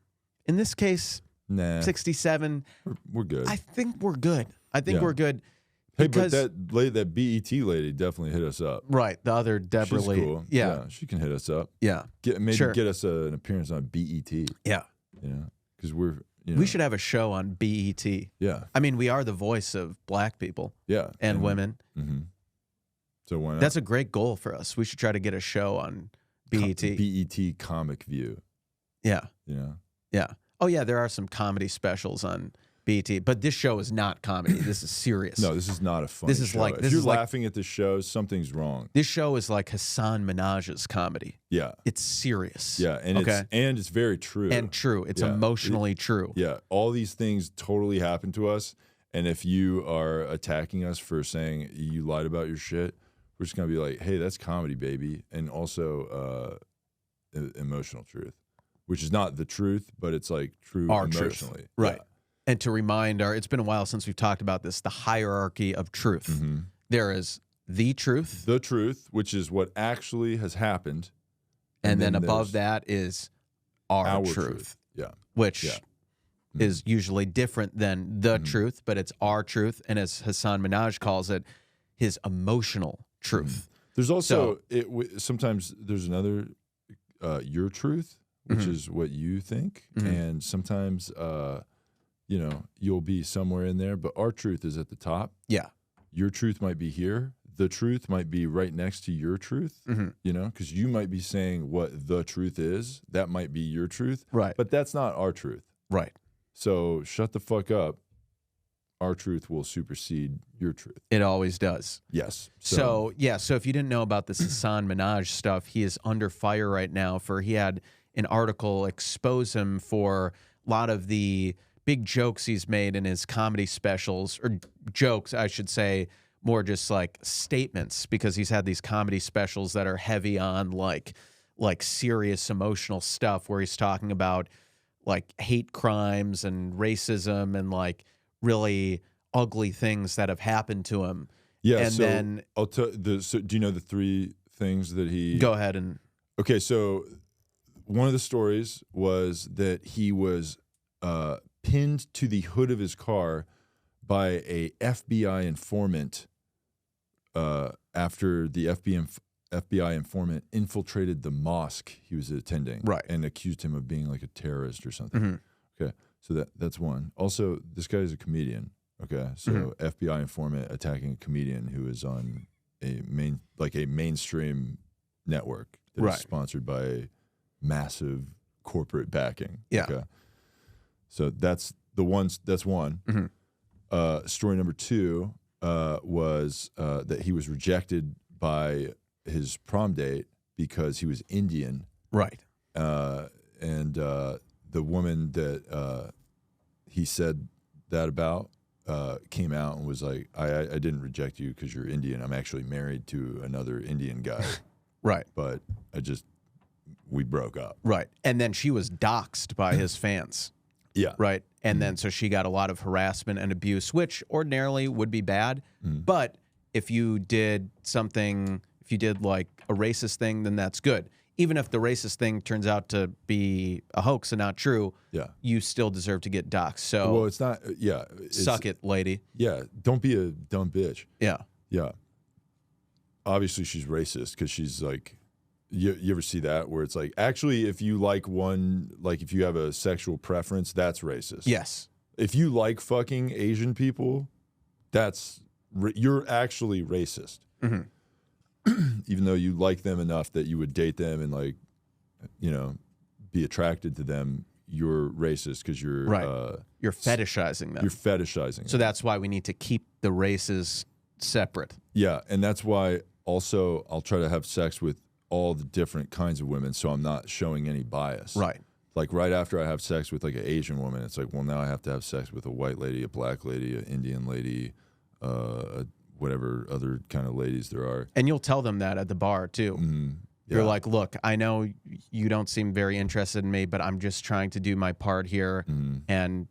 Speaker 2: In this case,
Speaker 1: Nah.
Speaker 2: 67.
Speaker 1: We're good.
Speaker 2: I think we're good. I think
Speaker 1: Yeah.
Speaker 2: we're good.
Speaker 1: Hey,
Speaker 2: because,
Speaker 1: that BET lady definitely hit us up.
Speaker 2: right, the other
Speaker 1: She's
Speaker 2: Deborra-Lee.
Speaker 1: cool.
Speaker 2: Yeah.
Speaker 1: She can hit us up.
Speaker 2: Yeah.
Speaker 1: Maybe
Speaker 2: Sure.
Speaker 1: get us an appearance on BET.
Speaker 2: Yeah.
Speaker 1: You know, because we're. You know,
Speaker 2: We should have a show on BET.
Speaker 1: Yeah.
Speaker 2: I mean, we are the voice of black people
Speaker 1: Yeah.
Speaker 2: and women.
Speaker 1: Mm-hmm. So why not?
Speaker 2: That's a great goal for us. We should try to get a show on BET.
Speaker 1: BET Comic View.
Speaker 2: Yeah.
Speaker 1: You know.
Speaker 2: Yeah. Oh, yeah, there are some comedy specials on BET, but this show is not comedy. This is serious.
Speaker 1: No, this is not a fun.
Speaker 2: This is
Speaker 1: show.
Speaker 2: like-
Speaker 1: if
Speaker 2: this
Speaker 1: you're
Speaker 2: is like-
Speaker 1: laughing at the show, something's wrong.
Speaker 2: This show is like Hasan Minhaj's comedy.
Speaker 1: Yeah.
Speaker 2: It's serious.
Speaker 1: Yeah, and it's very true.
Speaker 2: And true. It's
Speaker 1: Yeah.
Speaker 2: emotionally true.
Speaker 1: Yeah, all these things totally happen to us, and if you are attacking us for saying you lied about your shit, we're just gonna be like, "Hey, that's comedy, baby," and also emotional truth, which is not the truth, but it's like true
Speaker 2: Our truth.
Speaker 1: emotionally,
Speaker 2: Right. And to remind it's been a while since we've talked about this, the hierarchy of truth.
Speaker 1: Mm-hmm.
Speaker 2: There is the truth,
Speaker 1: The truth, which is what actually has happened,
Speaker 2: and then
Speaker 1: there's
Speaker 2: above that is our truth.
Speaker 1: Yeah,
Speaker 2: which
Speaker 1: Yeah.
Speaker 2: is usually different than the
Speaker 1: Mhm.
Speaker 2: truth, but it's our truth. And as Hasan Minhaj calls it, his emotional truth.
Speaker 1: there's also sometimes there's another your truth, which
Speaker 2: Mhm.
Speaker 1: is what you think,
Speaker 2: Mhm.
Speaker 1: and sometimes you'll be somewhere in there, but our truth is at the top.
Speaker 2: Yeah.
Speaker 1: Your truth might be here. The truth might be right next to your truth.
Speaker 2: Mhm.
Speaker 1: You know, because you might be saying what the truth is. That might be your truth,
Speaker 2: Right.
Speaker 1: but that's not our truth.
Speaker 2: Right.
Speaker 1: So shut the fuck up. Our truth will supersede your truth.
Speaker 2: It always does.
Speaker 1: Yes.
Speaker 2: So if you didn't know about this Hasan Minhaj stuff, he is under fire right now he had an article expose him for a lot of the big jokes he's made in his comedy specials, or jokes, I should say, more just like statements, because he's had these comedy specials that are heavy on like serious emotional stuff where he's talking about like hate crimes and racism and like really ugly things that have happened to him.
Speaker 1: yeah.
Speaker 2: And
Speaker 1: so
Speaker 2: then
Speaker 1: I'll tell. So do you know the three things that he?
Speaker 2: go ahead and
Speaker 1: Okay, so one of the stories was that he was pinned to the hood of his car by a FBI informant after the FBI informant infiltrated the mosque he was attending,
Speaker 2: right,
Speaker 1: and accused him of being like a terrorist or something. Okay, so that's one. Also, this guy is a comedian. Okay, so FBI informant attacking a comedian who is on a mainstream network that is sponsored by massive corporate backing.
Speaker 2: Yeah.
Speaker 1: Okay. So that's one. Story number 2 was that he was rejected by his prom date because he was Indian.
Speaker 2: Right.
Speaker 1: And the woman that he said that about came out and was like, I didn't reject you because you're Indian. I'm actually married to another Indian guy.
Speaker 2: Right.
Speaker 1: But we broke up.
Speaker 2: Right. And then she was doxxed by his fans.
Speaker 1: Yeah.
Speaker 2: Right. And then so she got a lot of harassment and abuse, which ordinarily would be bad. But if you did like a racist thing, then that's good. Even if the racist thing turns out to be a hoax and not true, you still deserve to get doxxed. So,
Speaker 1: well, it's not.
Speaker 2: Suck it, lady.
Speaker 1: Yeah. Don't be a dumb bitch.
Speaker 2: Yeah.
Speaker 1: Yeah. Obviously, she's racist because she's like, you ever see that where it's like, actually, if you like if you have a sexual preference, that's racist.
Speaker 2: Yes.
Speaker 1: If you like fucking Asian people, you're actually racist. Even though you like them enough that you would date them and be attracted to them, you're racist because you're
Speaker 2: you're fetishizing them.
Speaker 1: You're fetishizing.
Speaker 2: So that's why we need to keep the races separate.
Speaker 1: Yeah, and that's why also I'll try to have sex with all the different kinds of women, so I'm not showing any bias.
Speaker 2: Right.
Speaker 1: Like right after I have sex with like an Asian woman, it's like, well, now I have to have sex with a white lady, a black lady, an Indian lady, whatever other kind of ladies there are. And
Speaker 2: you'll tell them that at the bar too. You're like, look, I know you don't seem very interested in me, but I'm just trying to do my part here and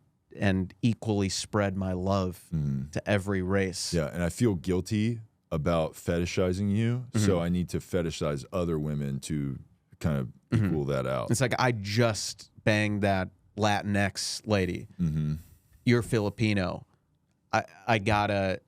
Speaker 2: equally spread my love to every race.
Speaker 1: Yeah, and I feel guilty about fetishizing you, so I need to fetishize other women to kind of equal that out.
Speaker 2: It's like, I just banged that Latinx lady. You're Filipino. I gotta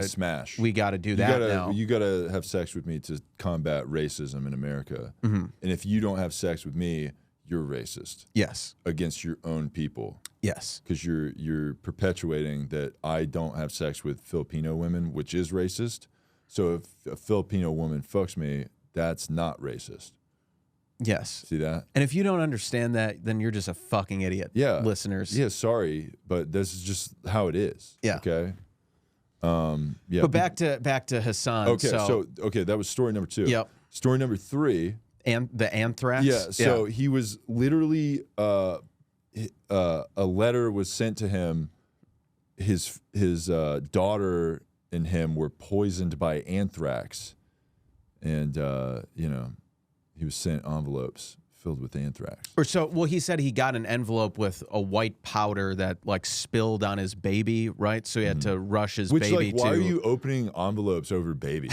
Speaker 1: smash.
Speaker 2: We gotta do that now.
Speaker 1: You gotta have sex with me to combat racism in America. And if you don't have sex with me, you're racist.
Speaker 2: Yes.
Speaker 1: Against your own people.
Speaker 2: Yes.
Speaker 1: Because you're perpetuating that I don't have sex with Filipino women, which is racist. So if a Filipino woman fucks me, that's not racist.
Speaker 2: Yes.
Speaker 1: See that?
Speaker 2: And if you don't understand that, then you're just a fucking idiot.
Speaker 1: Yeah.
Speaker 2: Listeners.
Speaker 1: Yeah, sorry, but this is just how it is.
Speaker 2: Yeah.
Speaker 1: Okay. Yeah.
Speaker 2: But back to Hasan.
Speaker 1: Okay, so that was story number 2.
Speaker 2: Yep.
Speaker 1: Story number 3.
Speaker 2: And the anthrax.
Speaker 1: Yeah. So he was literally a letter was sent to him. His daughter and him were poisoned by anthrax, and he was sent envelopes filled with anthrax.
Speaker 2: He said he got an envelope with a white powder that like spilled on his baby, right? So he had to rush his baby
Speaker 1: why are you opening envelopes over baby?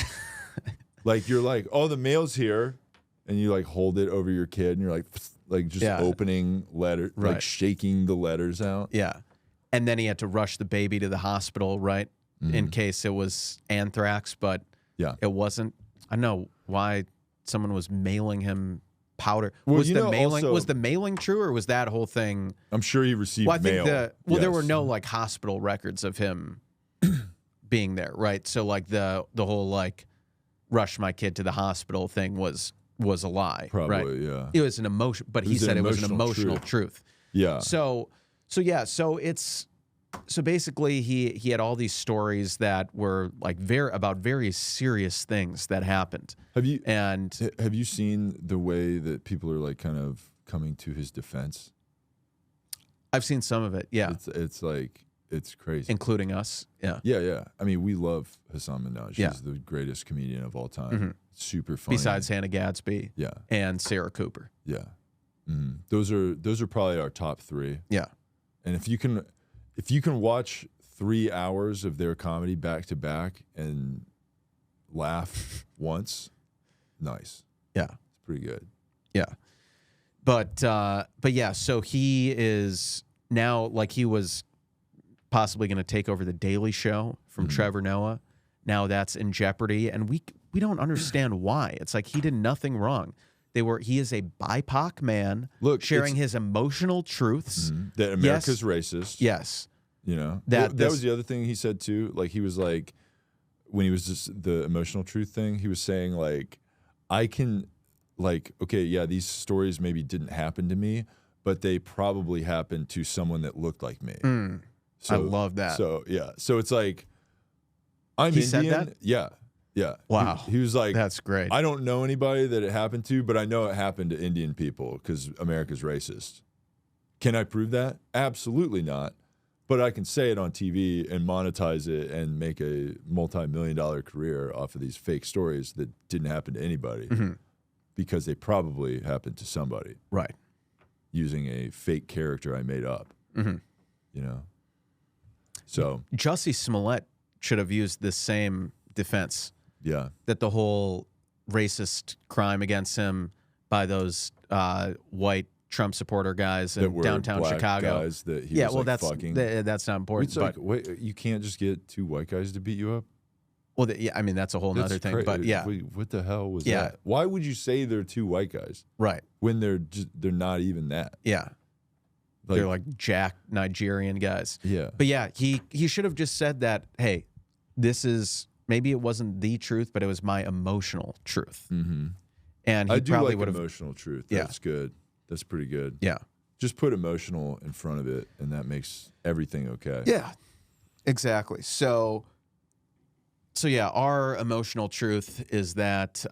Speaker 1: Like you're like, oh, the mail's here, and you like hold it over your kid, and you're like just opening letter, like shaking the letters out.
Speaker 2: Yeah, and then he had to rush the baby to the hospital, right, in case it was anthrax, but it wasn't. I know why someone was mailing him powder.
Speaker 1: Well,
Speaker 2: was the mailing true, or was that whole thing?
Speaker 1: I'm sure he received mail.
Speaker 2: There were no like hospital records of him being there, right? So like the whole like rush my kid to the hospital thing was a lie.
Speaker 1: Probably,
Speaker 2: right?
Speaker 1: Yeah.
Speaker 2: It was an emotion, but he said it was an emotional truth.
Speaker 1: Yeah.
Speaker 2: So basically he had all these stories that were like about very serious things that happened.
Speaker 1: Have you seen the way that people are like kind of coming to his defense?
Speaker 2: I've seen some of it. Yeah.
Speaker 1: It's like, it's crazy.
Speaker 2: Including us. Yeah.
Speaker 1: Yeah. I mean, we love Hasan Minhaj.
Speaker 2: Yeah.
Speaker 1: He's the greatest comedian of all time. Super funny.
Speaker 2: Besides Hannah Gadsby.
Speaker 1: Yeah.
Speaker 2: And Sarah Cooper.
Speaker 1: Yeah. Those are probably our top 3.
Speaker 2: Yeah.
Speaker 1: And if you can watch 3 hours of their comedy back to back and laugh once, nice.
Speaker 2: Yeah.
Speaker 1: It's pretty good.
Speaker 2: Yeah. But yeah, so he is now, like, he was possibly going to take over The Daily Show from Trevor Noah. now that's in jeopardy, and we don't understand why. It's like he did nothing wrong. He is a BIPOC man sharing his emotional truths.
Speaker 1: That America's racist.
Speaker 2: Yes.
Speaker 1: You know, that was the other thing he said too. Like he was like, when he was just the emotional truth thing, he was saying like, I can, like, okay, yeah, these stories maybe didn't happen to me, but they probably happened to someone that looked like me.
Speaker 2: I love that.
Speaker 1: So yeah, so it's like, I'm Indian.
Speaker 2: Said that?
Speaker 1: Yeah. Yeah.
Speaker 2: Wow.
Speaker 1: He was like,
Speaker 2: that's great.
Speaker 1: I don't know anybody that it happened to, but I know it happened to Indian people because America's racist. Can I prove that? Absolutely not. But I can say it on TV and monetize it and make a multi-million-dollar career off of these fake stories that didn't happen to anybody because they probably happened to somebody.
Speaker 2: Right.
Speaker 1: Using a fake character I made up. You know? So.
Speaker 2: Jussie Smollett should have used this same defense.
Speaker 1: Yeah.
Speaker 2: That the whole racist crime against him by those white Trump supporter guys in downtown Chicago.
Speaker 1: Guys that he was like fucking.
Speaker 2: That's not important.
Speaker 1: It's like, wait, you can't just get two white guys to beat you up?
Speaker 2: Well, yeah, I mean, that's a whole other thing. But yeah.
Speaker 1: Wait, what the hell was that? Why would you say they're two white guys?
Speaker 2: Right.
Speaker 1: When they're not even that.
Speaker 2: Yeah. They're like jack Nigerian guys.
Speaker 1: Yeah.
Speaker 2: But yeah, he should have just said that, hey, this is, maybe it wasn't the truth, but it was my emotional truth. And he probably would have.
Speaker 1: Emotional truth. That's good. That's pretty good.
Speaker 2: Yeah.
Speaker 1: Just put emotional in front of it, and that makes everything okay.
Speaker 2: Yeah. Exactly. So yeah, our emotional truth is that,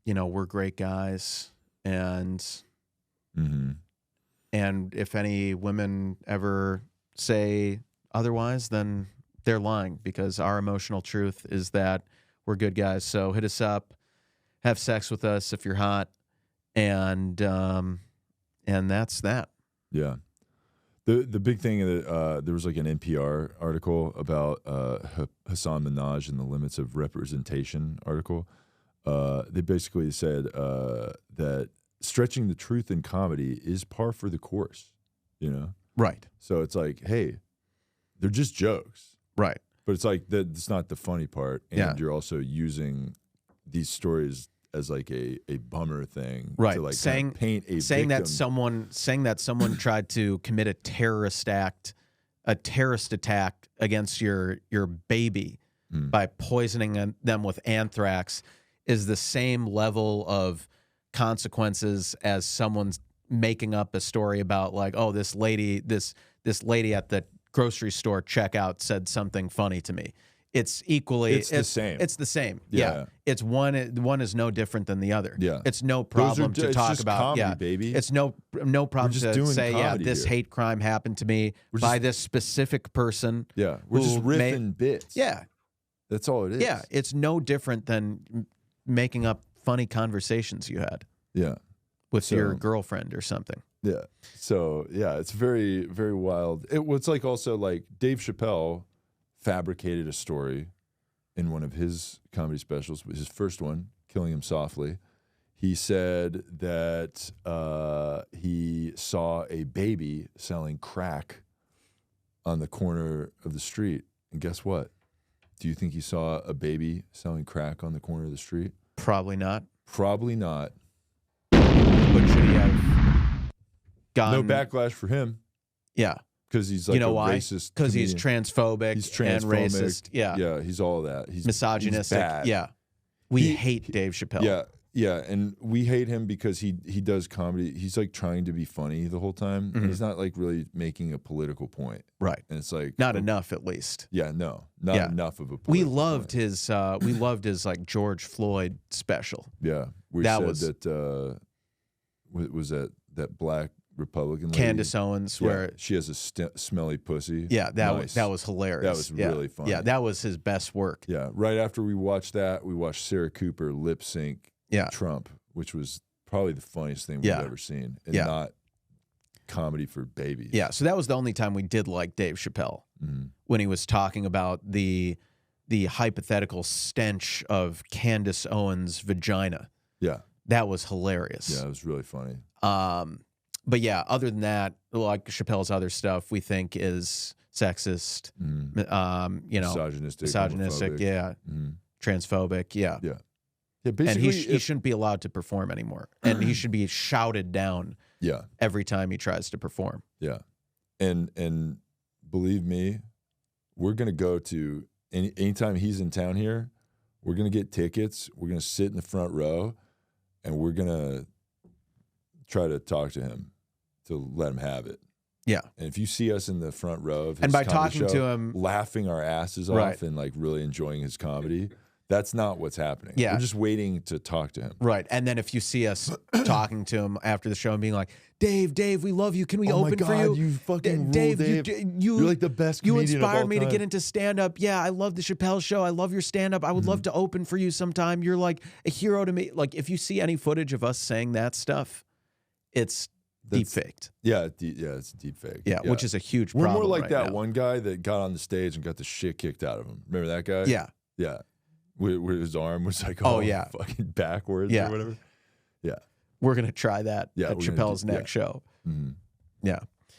Speaker 2: you know, we're great guys, and if any women ever say otherwise, then they're lying, because our emotional truth is that we're good guys. So hit us up, have sex with us if you're hot, and that's that.
Speaker 1: Yeah. The big thing that there was like an NPR article about Hasan Minhaj and the limits of representation article. They basically said that stretching the truth in comedy is par for the course, you know?
Speaker 2: Right.
Speaker 1: So it's like, hey, they're just jokes.
Speaker 2: Right.
Speaker 1: But it's like that's not the funny part. And you're also using these stories as like a bummer thing,
Speaker 2: right?
Speaker 1: To like
Speaker 2: saying
Speaker 1: paint a
Speaker 2: saying
Speaker 1: victim.
Speaker 2: that someone tried to commit a terrorist attack against your baby by poisoning them with anthrax is the same level of consequences as someone's making up a story about, like, oh, this lady at the grocery store checkout said something funny to me. It's equally
Speaker 1: the same.
Speaker 2: It's the same. Yeah. It's one is no different than the other.
Speaker 1: Yeah.
Speaker 2: It's no problem to talk
Speaker 1: just
Speaker 2: about.
Speaker 1: Comedy, baby.
Speaker 2: It's no problem to say, this hate crime happened to me by this specific person.
Speaker 1: Yeah. We're just riffing bits.
Speaker 2: Yeah.
Speaker 1: That's all it is.
Speaker 2: Yeah. It's no different than making up funny conversations you had.
Speaker 1: Yeah.
Speaker 2: With your girlfriend or something.
Speaker 1: Yeah. So yeah, it's very, very wild. It's like also like Dave Chappelle fabricated a story in one of his comedy specials, his first one, Killing Him Softly. He said that he saw a baby selling crack on the corner of the street. And guess what? Do you think he saw a baby selling crack on the corner of the street?
Speaker 2: Probably not.
Speaker 1: Probably not.
Speaker 2: But should he have gotten...
Speaker 1: No backlash for him.
Speaker 2: Yeah.
Speaker 1: Because he's like racist.
Speaker 2: Because he's transphobic, and racist. Yeah.
Speaker 1: Yeah, he's all of that. He's
Speaker 2: misogynistic.
Speaker 1: He's bad.
Speaker 2: Yeah. We hate Dave Chappelle.
Speaker 1: Yeah. Yeah. And we hate him because he does comedy. He's like trying to be funny the whole time. And he's not like really making a political point.
Speaker 2: Right.
Speaker 1: And it's like
Speaker 2: not enough, at least.
Speaker 1: Yeah, no. Not enough of a political
Speaker 2: We loved
Speaker 1: point.
Speaker 2: We loved his like George Floyd special.
Speaker 1: Yeah. That was that black Republican lady.
Speaker 2: Candace Owens, where
Speaker 1: she has a smelly pussy.
Speaker 2: Yeah, that was hilarious.
Speaker 1: That was really funny.
Speaker 2: Yeah, that was his best work.
Speaker 1: Yeah, right after we watched that, we watched Sarah Cooper lip sync Trump, which was probably the funniest thing we've ever seen, and not comedy for babies.
Speaker 2: Yeah, so that was the only time we did like Dave Chappelle, when he was talking about the hypothetical stench of Candace Owens' vagina.
Speaker 1: Yeah,
Speaker 2: that was hilarious.
Speaker 1: Yeah, it was really funny.
Speaker 2: But yeah, other than that, like Chappelle's other stuff, we think is sexist,
Speaker 1: misogynistic,
Speaker 2: homophobic, yeah, transphobic, yeah.
Speaker 1: Yeah,
Speaker 2: and
Speaker 1: basically,
Speaker 2: he shouldn't be allowed to perform anymore, and he should be shouted down.
Speaker 1: Yeah,
Speaker 2: every time he tries to perform.
Speaker 1: Yeah, and believe me, we're gonna go to anytime he's in town here. We're gonna get tickets. We're gonna sit in the front row, and we're gonna try to talk to him to let him have it.
Speaker 2: Yeah.
Speaker 1: And if you see us in the front row of his
Speaker 2: and by
Speaker 1: comedy
Speaker 2: talking
Speaker 1: show,
Speaker 2: to him,
Speaker 1: laughing our asses off and like really enjoying his comedy, that's not what's happening.
Speaker 2: Yeah.
Speaker 1: We're just waiting to talk to him.
Speaker 2: Right. And then if you see us talking to him after the show and being like, Dave, we love you. Can we open for you?
Speaker 1: You fucking
Speaker 2: Dave,
Speaker 1: rule, Dave. You're like the best comedian
Speaker 2: You inspired
Speaker 1: of all
Speaker 2: me
Speaker 1: time.
Speaker 2: to get into stand-up. Yeah, I love the Chappelle show. I love your stand-up. I would love to open for you sometime. You're like a hero to me. Like if you see any footage of us saying that stuff, it's deep faked.
Speaker 1: Yeah, it's deep fake.
Speaker 2: Yeah, which is a huge
Speaker 1: We're
Speaker 2: problem.
Speaker 1: more like
Speaker 2: right
Speaker 1: that
Speaker 2: now.
Speaker 1: one guy that got on the stage and got the shit kicked out of him. Remember that guy?
Speaker 2: Yeah.
Speaker 1: Yeah. Where his arm was like, fucking backwards or whatever. Yeah.
Speaker 2: We're going to try that at Chappelle's next show.
Speaker 1: Mm-hmm.
Speaker 2: Yeah.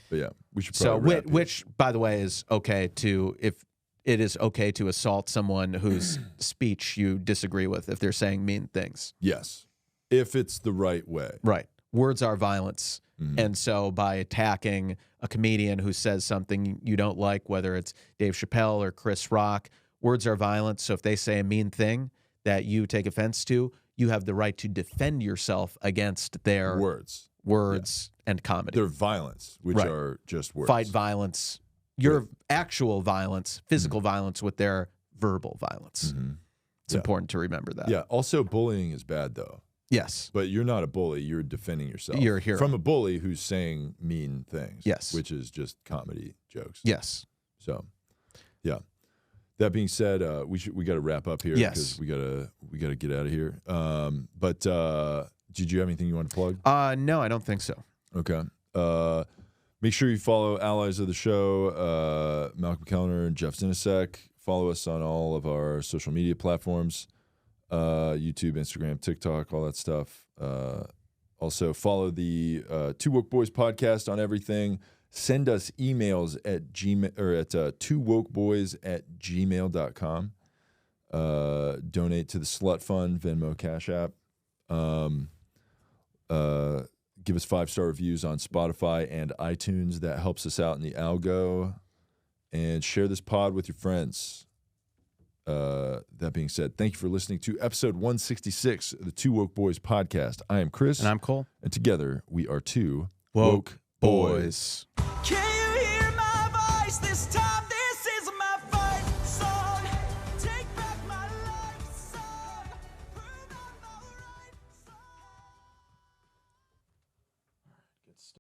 Speaker 1: But yeah, we should probably wrap
Speaker 2: which, by the way, is okay to, if it is okay to assault someone whose speech you disagree with if they're saying mean things.
Speaker 1: Yes. If it's the right way.
Speaker 2: Right. Words are violence. And so by attacking a comedian who says something you don't like, whether it's Dave Chappelle or Chris Rock, words are violence. So if they say a mean thing that you take offense to, you have the right to defend yourself against their words and comedy.
Speaker 1: Their violence, which are just words.
Speaker 2: Fight violence, your actual violence, physical violence with their verbal violence. It's important to remember that.
Speaker 1: Yeah. Also, bullying is bad, though.
Speaker 2: Yes.
Speaker 1: But you're not a bully. You're defending yourself.
Speaker 2: You're a hero.
Speaker 1: From a bully who's saying mean things.
Speaker 2: Yes.
Speaker 1: Which is just comedy jokes.
Speaker 2: Yes.
Speaker 1: So, yeah. That being said, we got to wrap up here because we gotta get out of here. But did you have anything you want to plug?
Speaker 2: No, I don't think so.
Speaker 1: Okay. Make sure you follow allies of the show, Malcolm Kellner and Jeff Zinasek. Follow us on all of our social media platforms, YouTube, Instagram, TikTok, all that stuff. Also follow the TooWokeBoys podcast on everything. Send us emails at TooWokeBoys@gmail.com. Donate to the Slut Fund, Venmo, Cash App. Give us 5-star reviews on Spotify and iTunes. That helps us out in the algo. And share this pod with your friends. That being said, thank you for listening to episode 166 of the Two Woke Boys podcast. I am Chris.
Speaker 2: And I'm Cole.
Speaker 1: And together we are two
Speaker 2: Woke Boys.
Speaker 3: Can you hear my voice this time?